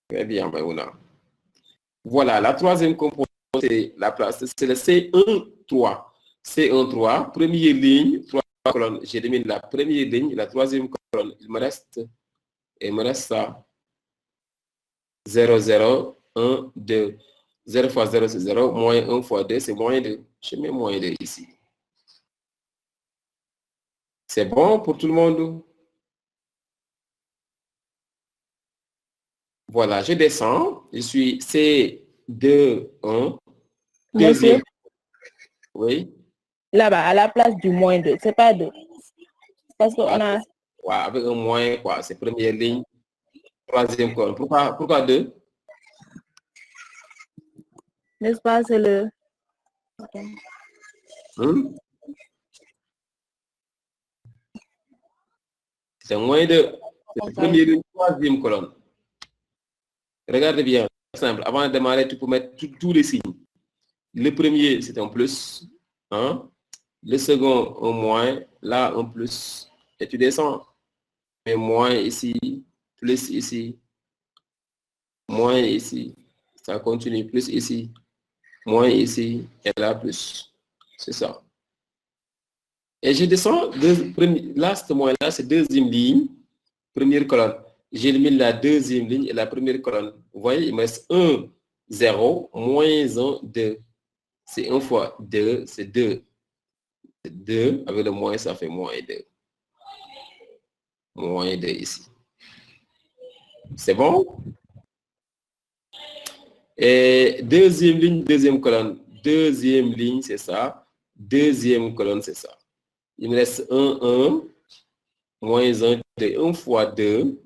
Très bien, Maïmouna. Voilà, la troisième composante, c'est la place. C'est le C1-3. C1-3, première ligne, 3 colonnes. J'élimine la première ligne, la troisième colonne. il me reste ça. 0, 0, 1, 2. 0 fois 0, c'est 0. Moins 1 fois 2, c'est moins 2. Je mets moins 2 ici. C'est bon pour tout le monde? Voilà, je descends. Je suis C2, 1. Deuxième. Oui. Là-bas, à la place du moins 2, c'est pas 2. Parce qu'on a... Ouais, avec un moins, quoi. C'est première ligne, troisième colonne. Pourquoi 2? N'est-ce pas, c'est le... C'est moins 2. C'est la première ligne, troisième colonne. Regardez bien, simple. Avant de démarrer, tu peux mettre tous les signes. Le premier, c'est un plus. Hein? Le second, un moins. Là, un plus. Et tu descends. Mais moins ici, plus ici, moins ici. Ça continue, plus ici, moins ici, et là, plus. C'est ça. Et je descends, là, ce moins-là, c'est deuxième ligne, première colonne. J'élimine la deuxième ligne et la première colonne. Vous voyez, il me reste 1, 0, moins 1, 2. C'est 1 fois 2, c'est 2. 2, avec le moins, ça fait moins 2. Moins 2 ici. C'est bon? Et deuxième ligne, deuxième colonne. Deuxième ligne, c'est ça. Deuxième colonne, c'est ça. Il me reste 1, 1, moins 1, 2. 1 fois 2,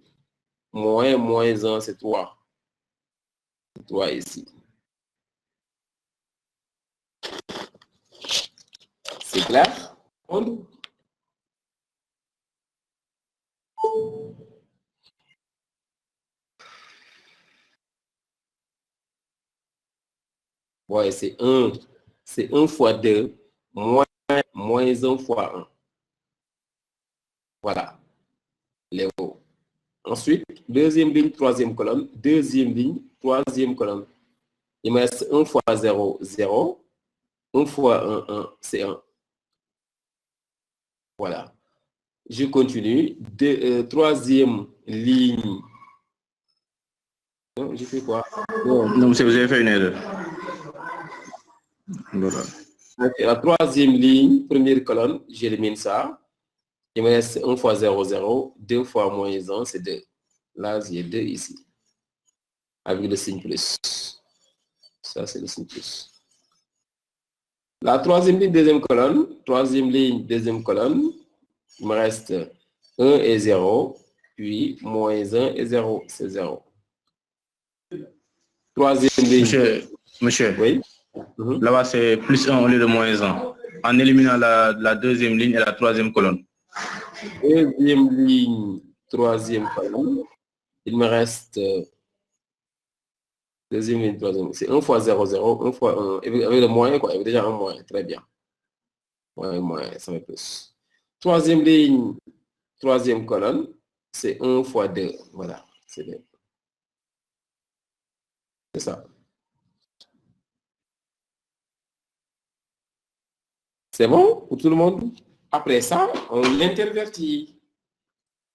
moins 1, c'est 3. 3 ici. C'est clair? Ouais, c'est 1. C'est 1 fois 2, moins 1 fois 1. Voilà. Léo. Ensuite, deuxième ligne, troisième colonne. Deuxième ligne, troisième colonne. Il me reste 1 fois 0, 0. 1 fois 1, 1, c'est 1. Voilà. Je continue. Troisième ligne. Non, je fais quoi? Non, monsieur, vous avez fait une erreur. Voilà. La troisième ligne, première colonne, j'élimine ça. Il me reste 1 fois 0, 0. 2 fois moins 1, c'est 2. Là, j'ai 2 ici. Avec le signe plus. Ça, c'est le signe plus. La troisième ligne, deuxième colonne. Troisième ligne, deuxième colonne. Il me reste 1 et 0. Puis, moins 1 et 0. C'est 0. Troisième ligne. Monsieur. Oui. Là-bas, c'est plus 1 au lieu de moins 1. En éliminant la deuxième ligne et la troisième colonne. Deuxième ligne, troisième colonne. Il me reste... deuxième ligne, troisième. C'est 1 fois 0, 0. 1 fois 1. Avec le moins, quoi. Il y avait déjà un moins. Très bien. Moins, ça fait plus. Troisième ligne, troisième colonne. C'est 1 fois 2. Voilà. C'est bien. C'est ça. C'est bon pour tout le monde? Après ça, on l'intervertit.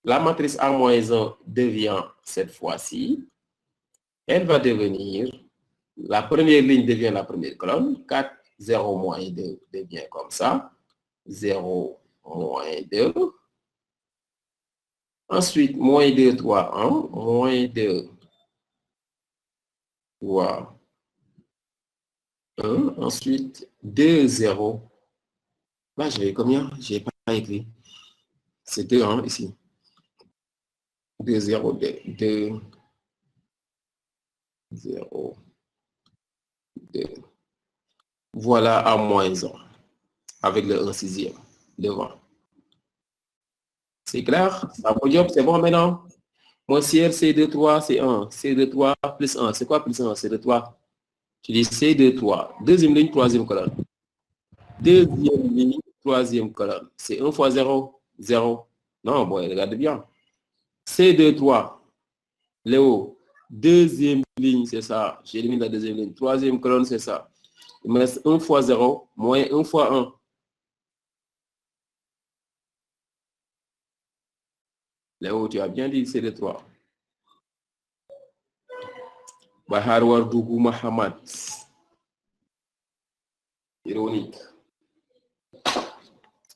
La matrice A-1 devient, cette fois-ci, elle va devenir, la première ligne devient la première colonne, 4, 0, moins 2 devient comme ça, 0, moins 2. Ensuite, moins 2, 3, 1, moins 2, 3, 1. Ensuite, 2, 0. Là, je vais combien? Je n'ai pas écrit. C'est 2, hein, ici. 2, 0, 2, 2, 0, 2. Voilà à moins 1, avec le 1 sixième devant. C'est clair? Ça vous job, c'est bon maintenant? Moi, CR, C2, 3, c'est 1. C2, 3, plus 1. C'est quoi plus 1? C'est de 3. Tu dis C2, 3. Deuxième ligne, troisième colonne. Deuxième ligne, troisième colonne. C'est 1 fois 0, 0. Non, bon, regarde bien. C2, 3. Léo, deuxième ligne, c'est ça. J'élimine la deuxième ligne. Troisième colonne, c'est ça. Il me reste 1 fois 0, moins 1 fois 1. Léo, tu as bien dit, c'est les 3. Bahar Wardougou Mahamad. Ironique.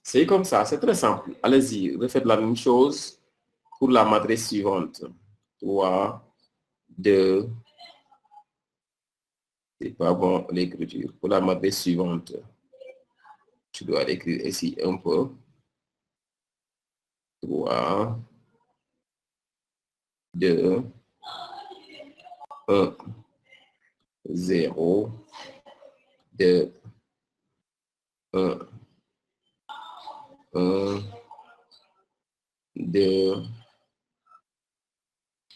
C'est comme ça, c'est très simple. Allez-y, refaites la même chose pour la matrice suivante. 3, 2, c'est pas bon l'écriture. Pour la matrice suivante, tu dois l'écrire ici un peu. 3, 2, 1, 0, 2, 1, 1, 2,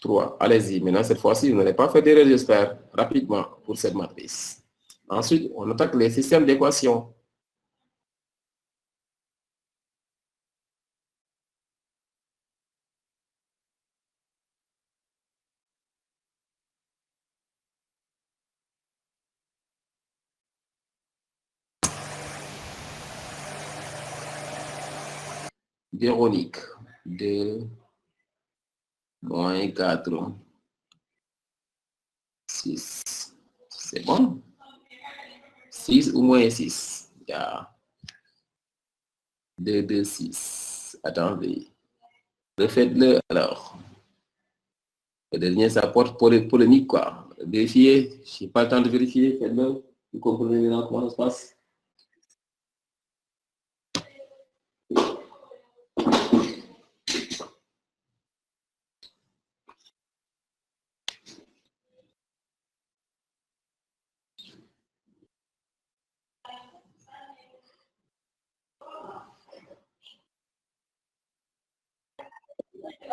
3. Allez-y, maintenant cette fois-ci, vous n'allez pas faire d'erreur, j'espère, rapidement pour cette matrice. Ensuite, on attaque les systèmes d'équation. Véronique, 2, moins 4, 6. C'est bon? 6 ou moins 6. Il y a 2, 2, 6. Attendez. Refaites-le alors. Le dernier, ça porte polémique, quoi. Vérifiez. Je n'ai pas le temps de vérifier. Faites-le. Vous comprenez maintenant comment ça se passe?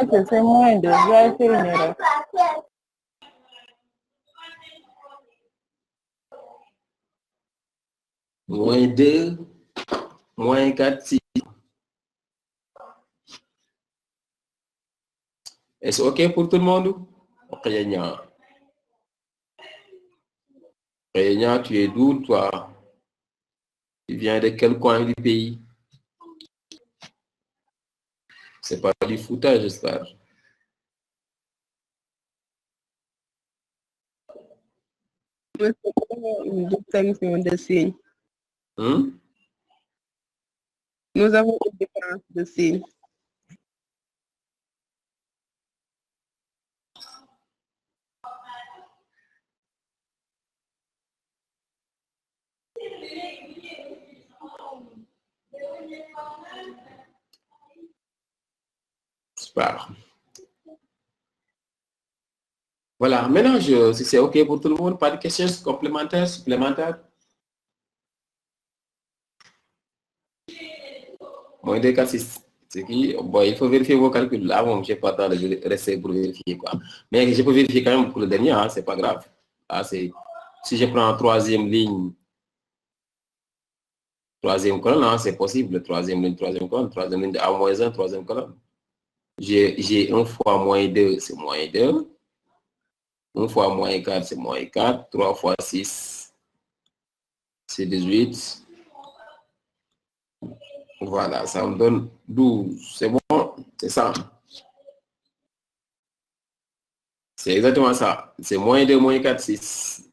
Ok, c'est moins 2. Je vais faire une erreur. Moins 2, moins 4, 6. Est-ce OK pour tout le monde? Réunion. Réunion, tu es d'où, toi? Tu viens de quel coin du pays? C'est pas du foutage, j'espère. Une distinction de signes. Hein? Nous avons une différence de signes. Super. Voilà, maintenant, si c'est OK pour tout le monde, pas de questions complémentaires, supplémentaires? Moins 2, 4, 6. C'est qui? Bon, il faut vérifier vos calculs. Là, bon, je n'ai pas le temps de rester pour vérifier, quoi. Mais je peux vérifier quand même pour le dernier, hein, c'est pas grave. Là, si je prends troisième ligne, troisième colonne, hein, c'est possible. Troisième ligne de A moins 1, troisième colonne. J'ai 1 fois moins 2, c'est moins 2. 1 fois moins 4, c'est moins 4. 3 fois 6, c'est 18. Voilà, ça me donne 12. C'est bon, c'est ça. C'est exactement ça. C'est moins 2, moins 4, 6.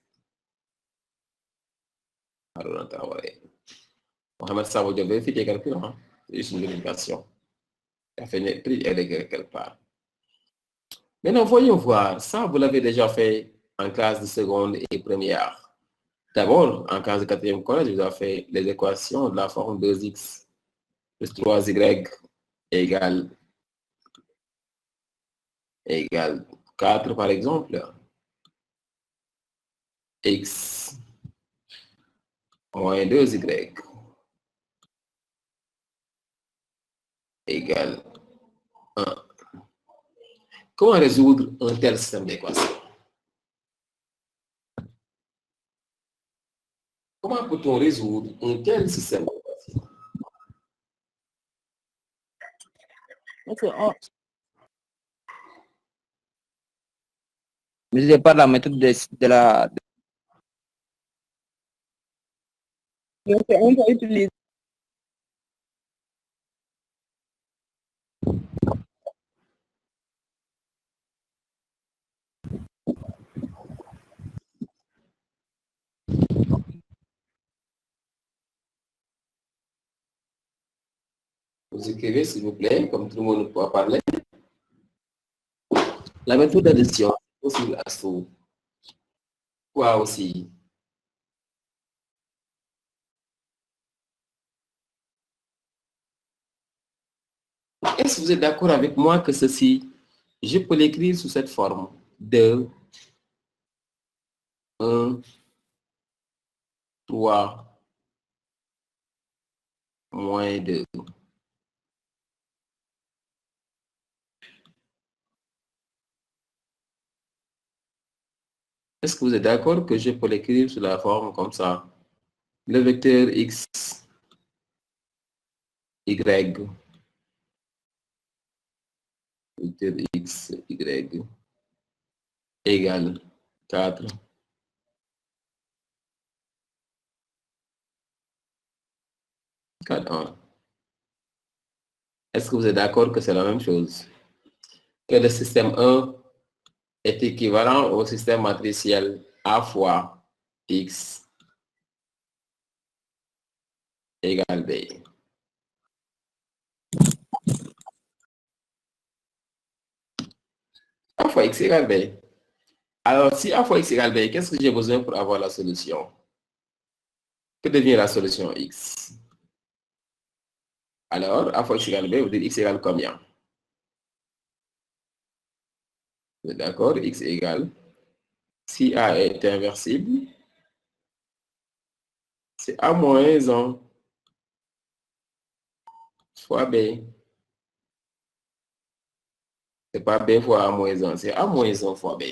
Mohamed Sabo de vérifier tes calculs. Hein? C'est juste une vérification. Ça fait une prix quelque part. Maintenant, voyons voir. Ça, vous l'avez déjà fait en classe de seconde et première. D'abord, en classe de quatrième collège, vous avez fait les équations de la forme 2x plus 3y égale 4, par exemple. X moins 2y égale 1. Comment résoudre un tel système d'équations? Comment peut-on résoudre un tel système d'équations? Mais c'est pas la méthode de la... Donc, on va utiliser Vous écrivez, s'il vous plaît, comme tout le monde pourra parler. La méthode d'addition est possible à sous. Quoi aussi? Est-ce que vous êtes d'accord avec moi que ceci, je peux l'écrire sous cette forme de 1, 3, moins 2. Est-ce que vous êtes d'accord que je peux l'écrire sous la forme comme ça? Le vecteur x, y, vecteur x, y, égale 4. 4, 1. Est-ce que vous êtes d'accord que c'est la même chose? Que le système 1 est équivalent au système matriciel A fois X égale B. A fois X égale B. Alors, si A fois X égale B, qu'est-ce que j'ai besoin pour avoir la solution? Que devient la solution X? Alors, A fois X égale B, vous dites X égale combien? Vous êtes d'accord? X égale, si A est inversible, c'est A moins 1 fois B. C'est pas B fois A moins 1, c'est A moins 1 fois B.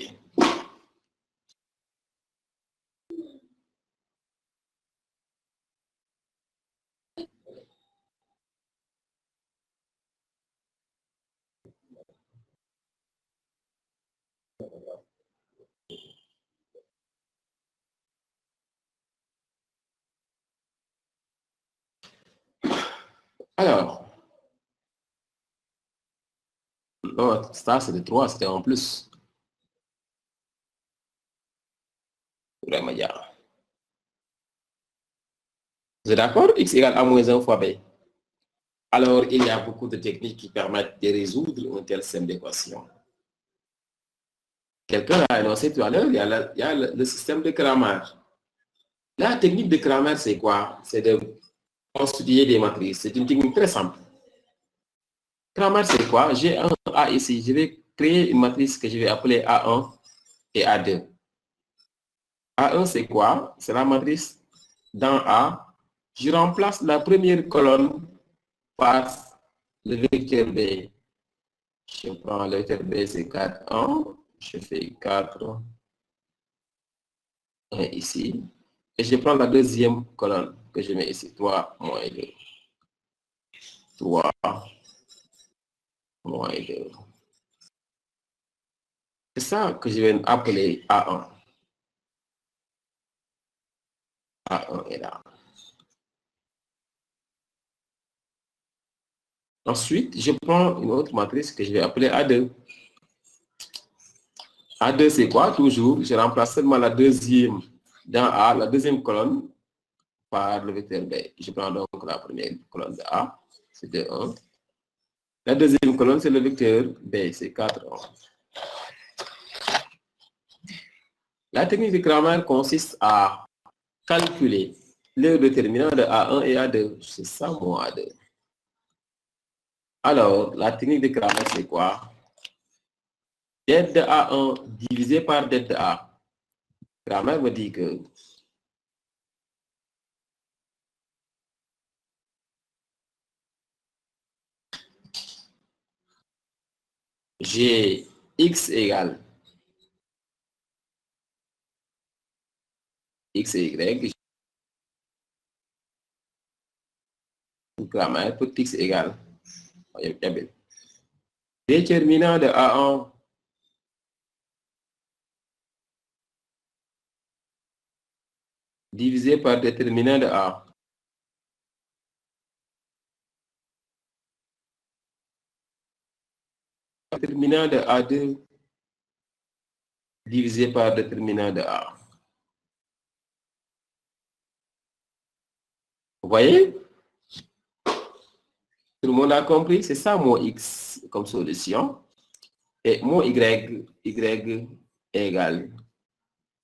Alors, non, ça c'est de 3, c'était en plus. Vraiment, il y a. Vous êtes d'accord? X égale A moins 1 fois B. Alors, il y a beaucoup de techniques qui permettent de résoudre un tel système d'équation. Quelqu'un a énoncé tout à l'heure, il y a le système de Cramer. La technique de Cramer, c'est quoi? C'est de constituer des matrices. C'est une technique très simple. Cramer, c'est quoi? J'ai un A ici. Je vais créer une matrice que je vais appeler A1 et A2. A1, c'est quoi? C'est la matrice dans A. Je remplace la première colonne par le vecteur B. Je prends le vecteur B, c'est 4, 1. Je fais 4, 1 ici. Et je prends la deuxième colonne que je mets ici. 3, moins 2. 3, moins 2. C'est ça que je vais appeler A1. A1 est là. Ensuite, je prends une autre matrice que je vais appeler A2. A2, c'est quoi? Toujours, je remplace seulement la deuxième dans A, la deuxième colonne, par le vecteur B. Je prends donc la première colonne de A, c'est 2, 1. La deuxième colonne, c'est le vecteur B, c'est 4, 1. La technique de Cramer consiste à calculer le déterminant de A1 et A2. C'est ça, mon A2. Alors, la technique de Cramer, c'est quoi? Det de A1 divisé par det de A. Cramer me dit que j'ai X égale X et Y. Cramer, tout X égale. Déterminant de A1 divisé par déterminant de A. Déterminant de A2 divisé par déterminant de A. Vous voyez? Tout le monde a compris? C'est ça mon X comme solution. Et mon Y égale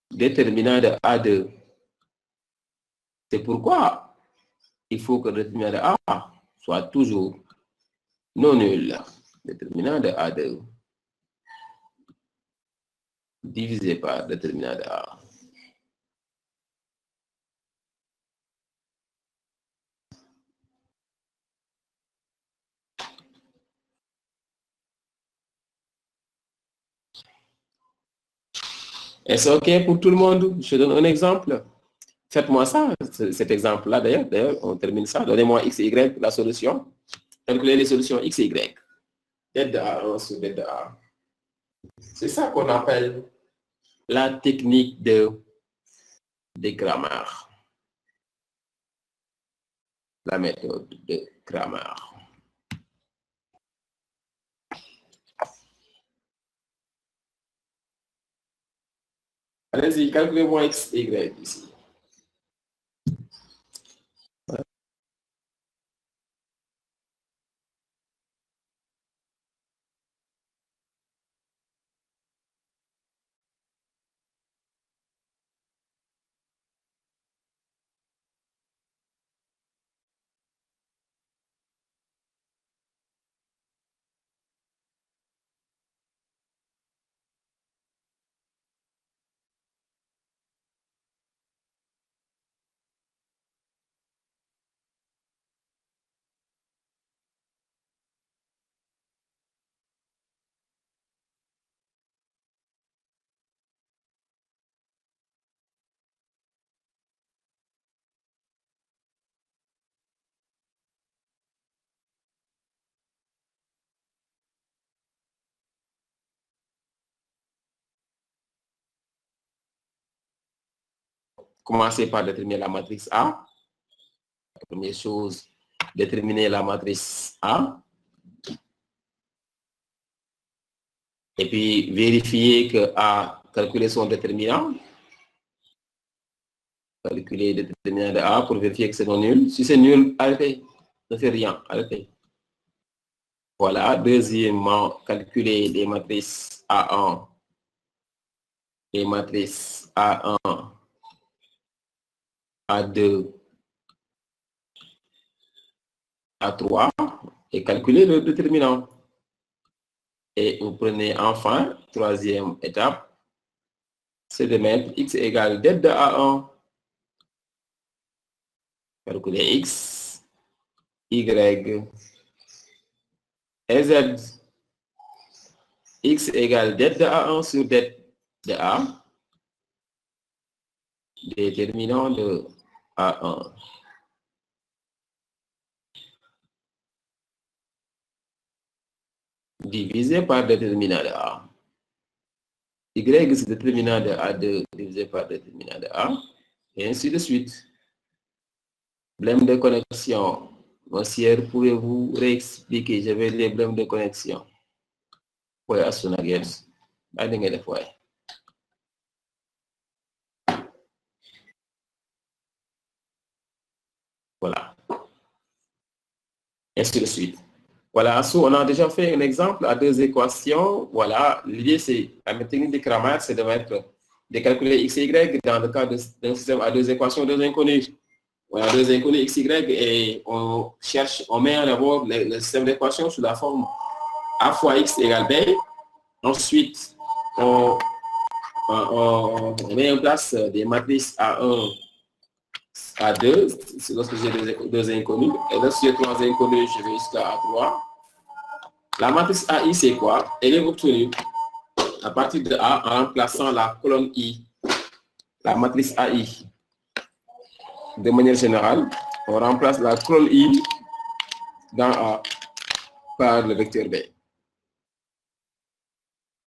déterminant de A2. C'est pourquoi il faut que le déterminant de A soit toujours non nul. Déterminant de A2 divisé par déterminant de A. Est-ce OK pour tout le monde? Je donne un exemple. Faites-moi ça, cet exemple-là d'ailleurs, on termine ça. Donnez-moi X et Y, la solution. Calculez les solutions X et Y. Z de A1 sur Z de A. C'est ça qu'on appelle la technique de Cramer. La méthode de Cramer. Allez-y, calculez-moi X et Y ici. Commencez par déterminer la matrice A. La première chose, déterminer la matrice A. Et puis, vérifier que A calculer son déterminant. Calculer le déterminant de A pour vérifier que c'est non nul. Si c'est nul, arrêtez. Ne faites rien, arrêtez. Voilà. Deuxièmement, calculer les matrices A1. Les matrices A1, A2, A3 et calculer le déterminant. Et vous prenez enfin, troisième étape, c'est de mettre X égale Z de A1. Calculer X, Y et Z. X égale Z de A1 sur Z de A. Déterminant de A1. Divisé par déterminant de A. Y, c'est déterminant de A2 divisé par déterminant de A. Et ainsi de suite. Problème de connexion. Monsieur, pouvez-vous réexpliquer? J'avais les problèmes de connexion. Oui, à son against. Voilà. Ainsi de suite. Voilà, on a déjà fait un exemple à deux équations. Voilà, l'idée c'est, la technique de Cramer, c'est de calculer X et Y dans le cas d'un système à deux équations, deux inconnues. Voilà, deux inconnues X, Y, et on met en avant le système d'équations sous la forme A fois X égale B. Ensuite, on met en place des matrices A1, A2, c'est lorsque j'ai deux inconnus. Et lorsque j'ai trois inconnus, je vais jusqu'à A3. La matrice AI, c'est quoi? Elle est obtenue à partir de A en remplaçant la colonne I. La matrice AI. De manière générale, on remplace la colonne I dans A par le vecteur B.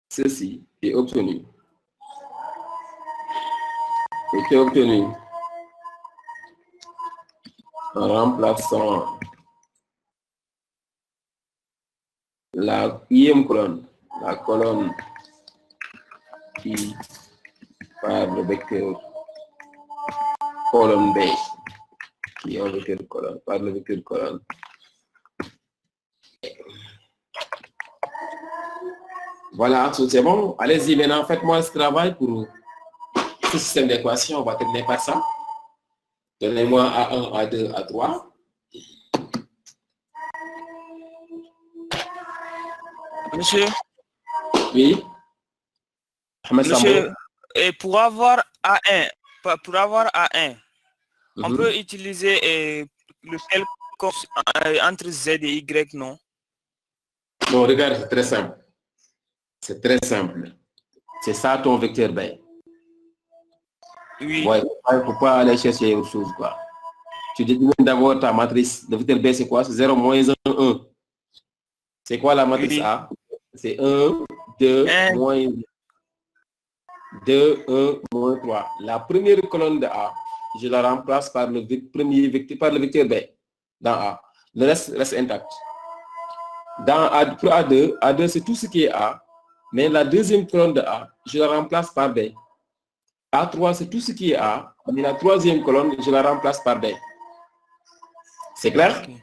Ceci est obtenu. Était obtenu en remplaçant la ième colonne, la colonne I par le vecteur colonne B, qui est un vecteur colonne, par le vecteur colonne Voilà, tout c'est bon. Allez-y maintenant, faites-moi ce travail pour ce système d'équation. On va terminer par ça. Donnez-moi A1, A2, A3. Monsieur, Oui. monsieur, et pour avoir A1, on peut utiliser lequel entre Z et Y, non? Non, regarde, c'est très simple. C'est très simple. C'est ça ton vecteur B. Oui. Ouais, il ne faut pas aller chercher autre chose, quoi. Tu détermines d'abord ta matrice. Le vecteur B, c'est quoi? C'est 0, moins 1, 1. C'est quoi la matrice A? C'est 1, 2, moins 2, 1, moins 3. La première colonne de A, je la remplace par le premier vecteur, par le vecteur B dans A. Le reste reste intact. Dans A, pour A2, A2 c'est tout ce qui est A, mais la deuxième colonne de A, je la remplace par B. A3 c'est tout ce qui est A, mais la troisième colonne, je la remplace par B. C'est clair? Okay.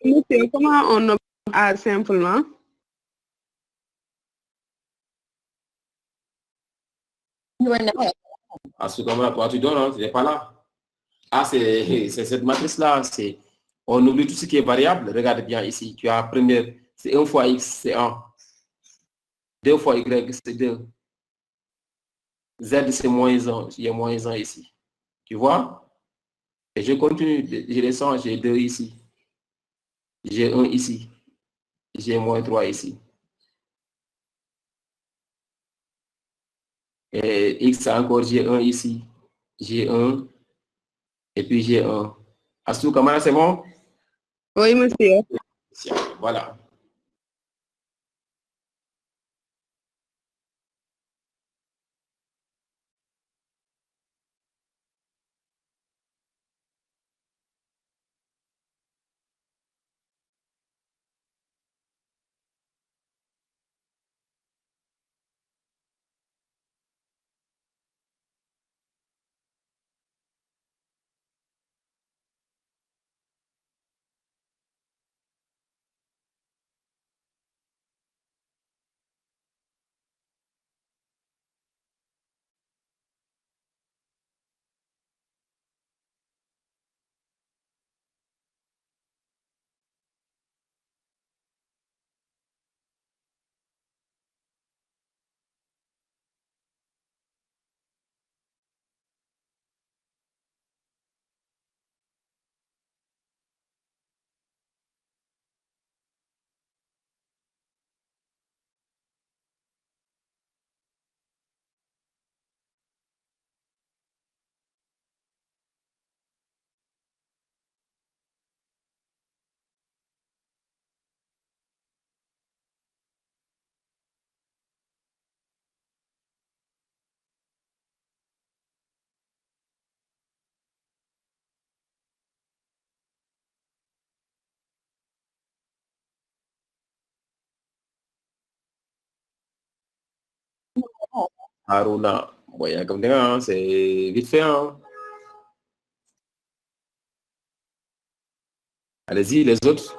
Monsieur, comment on nomme A simplement? À ce moment-là, toi, tu donnes, hein, tu n'es pas là. Ah, c'est cette matrice-là. On oublie tout ce qui est variable. Regarde bien ici. Tu as première, c'est 1 fois X, c'est 1. 2 fois Y, c'est 2. Z, c'est moins 1. Il y a moins 1 ici. Tu vois? Et je continue. Je descends, j'ai 2 ici. J'ai 1 ici. J'ai moins 3 ici. Et X encore, j'ai 1 ici. J'ai 1. Et puis j'ai 1. Astou Kamara, c'est bon? Oui, monsieur. Voilà. Haruna, ouais, comme ça, c'est vite fait. Hein. Allez-y, les autres.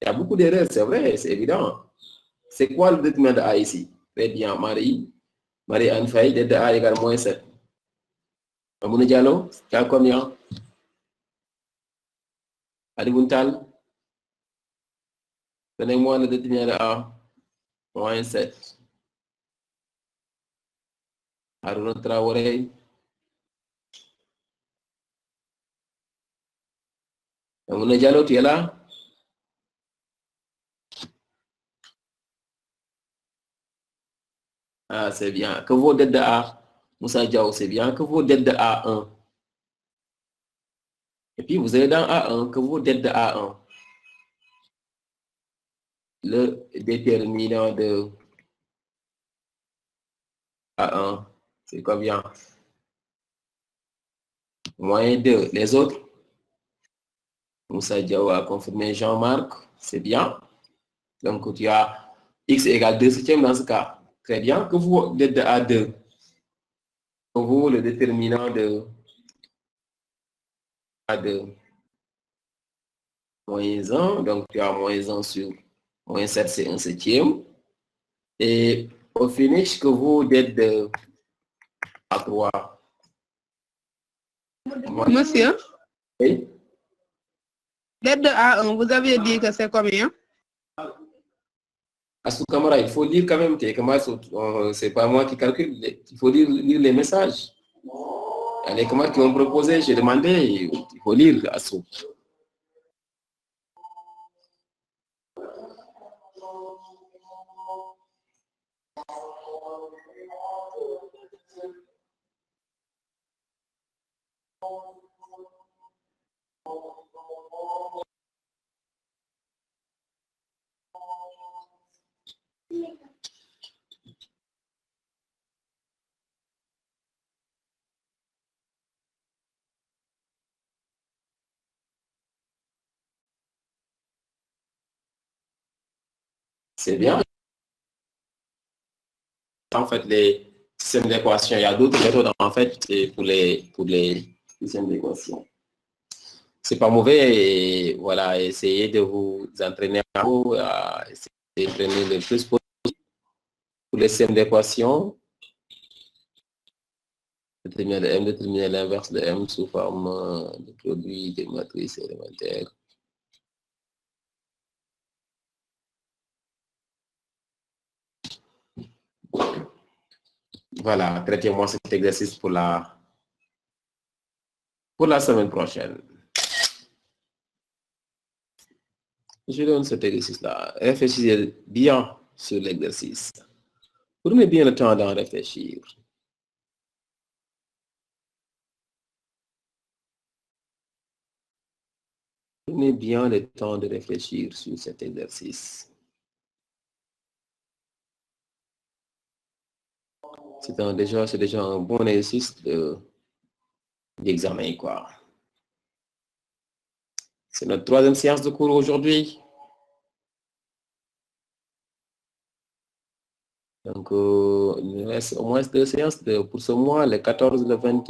Il y a beaucoup d'erreurs, c'est vrai, c'est évident. C'est quoi le déterminant de A ici? Très bien, Marie-Anne Faye, D de A égale moins 7. Amouna Diallo, tu as combien? Ali Buntal, donnez-moi le déterminant de A, moins 7. Aruna Traoré. Amouna Diallo, tu es là? Ah, c'est bien. Que vaut D de A? Moussa Diaw, c'est bien. Que vaut D de A1? Et puis, vous avez dans A1, que vaut D de A1? Le déterminant de A1, c'est combien? Moins 2. Les autres? Moussa Diaw a confirmé Jean-Marc, c'est bien. Donc, tu as X égale 2 septièmes dans ce cas. Très bien. Que vaut D de A2? Que vaut le déterminant de A2? Moins 1. Donc, tu as moins 1 sur moins 7, c'est 1 septième. Et au finish, que vaut D de A3? Monsieur, Oui. D de A1, vous avez dit que c'est combien? Assou Camara, il faut lire quand même. C'est pas moi qui calcule. Il faut lire les messages. Les commandes qui ont proposé, j'ai demandé, il faut lire Assou. C'est bien. En fait, les systèmes d'équation, il y a d'autres méthodes, en fait, pour les systèmes d'équation. C'est pas mauvais, et voilà, essayez de vous entraîner à essayer d'entraîner le plus possible pour les systèmes d'équation. Déterminer de M, déterminer l'inverse de M sous forme de produit des matrices élémentaires. Voilà, traitez-moi cet exercice pour la semaine prochaine. Je donne cet exercice-là. Réfléchissez bien sur l'exercice. Prenez bien le temps d'en réfléchir. Prenez bien le temps de réfléchir sur cet exercice. C'est déjà un bon exercice d'examen, quoi. C'est notre troisième séance de cours aujourd'hui. Donc, il nous reste au moins 2 séances pour ce mois, le 14, le 20,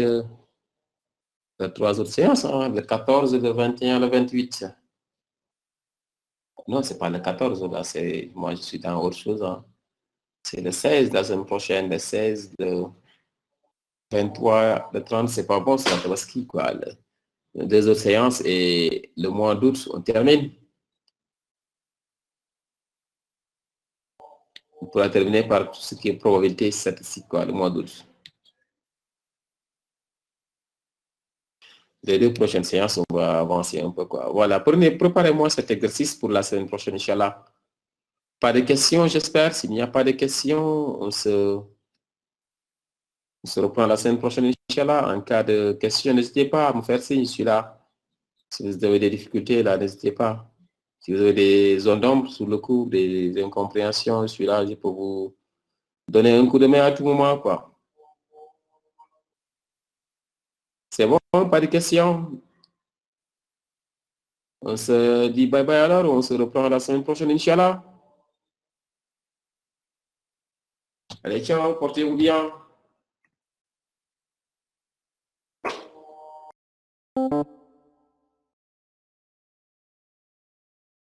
les 3 autres séances, hein, le 14, le 21, le 28. Non, c'est pas le 14, là, moi je suis dans autre chose. Hein. C'est le 16 la semaine prochaine, le 16, le 23, le 30, c'est pas bon, c'est la Tabaski, quoi. Les 2 autres séances et le mois d'août, on termine. On pourra terminer par tout ce qui est probabilité statistique, quoi, le mois d'août. Les 2 prochaines séances, on va avancer un peu, quoi. Voilà, préparez-moi cet exercice pour la semaine prochaine, Inch'Allah. Pas de questions, j'espère. S'il n'y a pas de questions, on se reprend la semaine prochaine, Inch'Allah. En cas de questions, n'hésitez pas à me faire signe, je suis là. Si vous avez des difficultés, là, n'hésitez pas. Si vous avez des zones d'ombre sur le cours, des incompréhensions, je suis là, je peux vous donner un coup de main à tout moment, quoi. C'est bon, pas de questions? On se dit bye bye alors, on se reprend la semaine prochaine, Inch'Allah. Allez, ciao, portez-vous bien.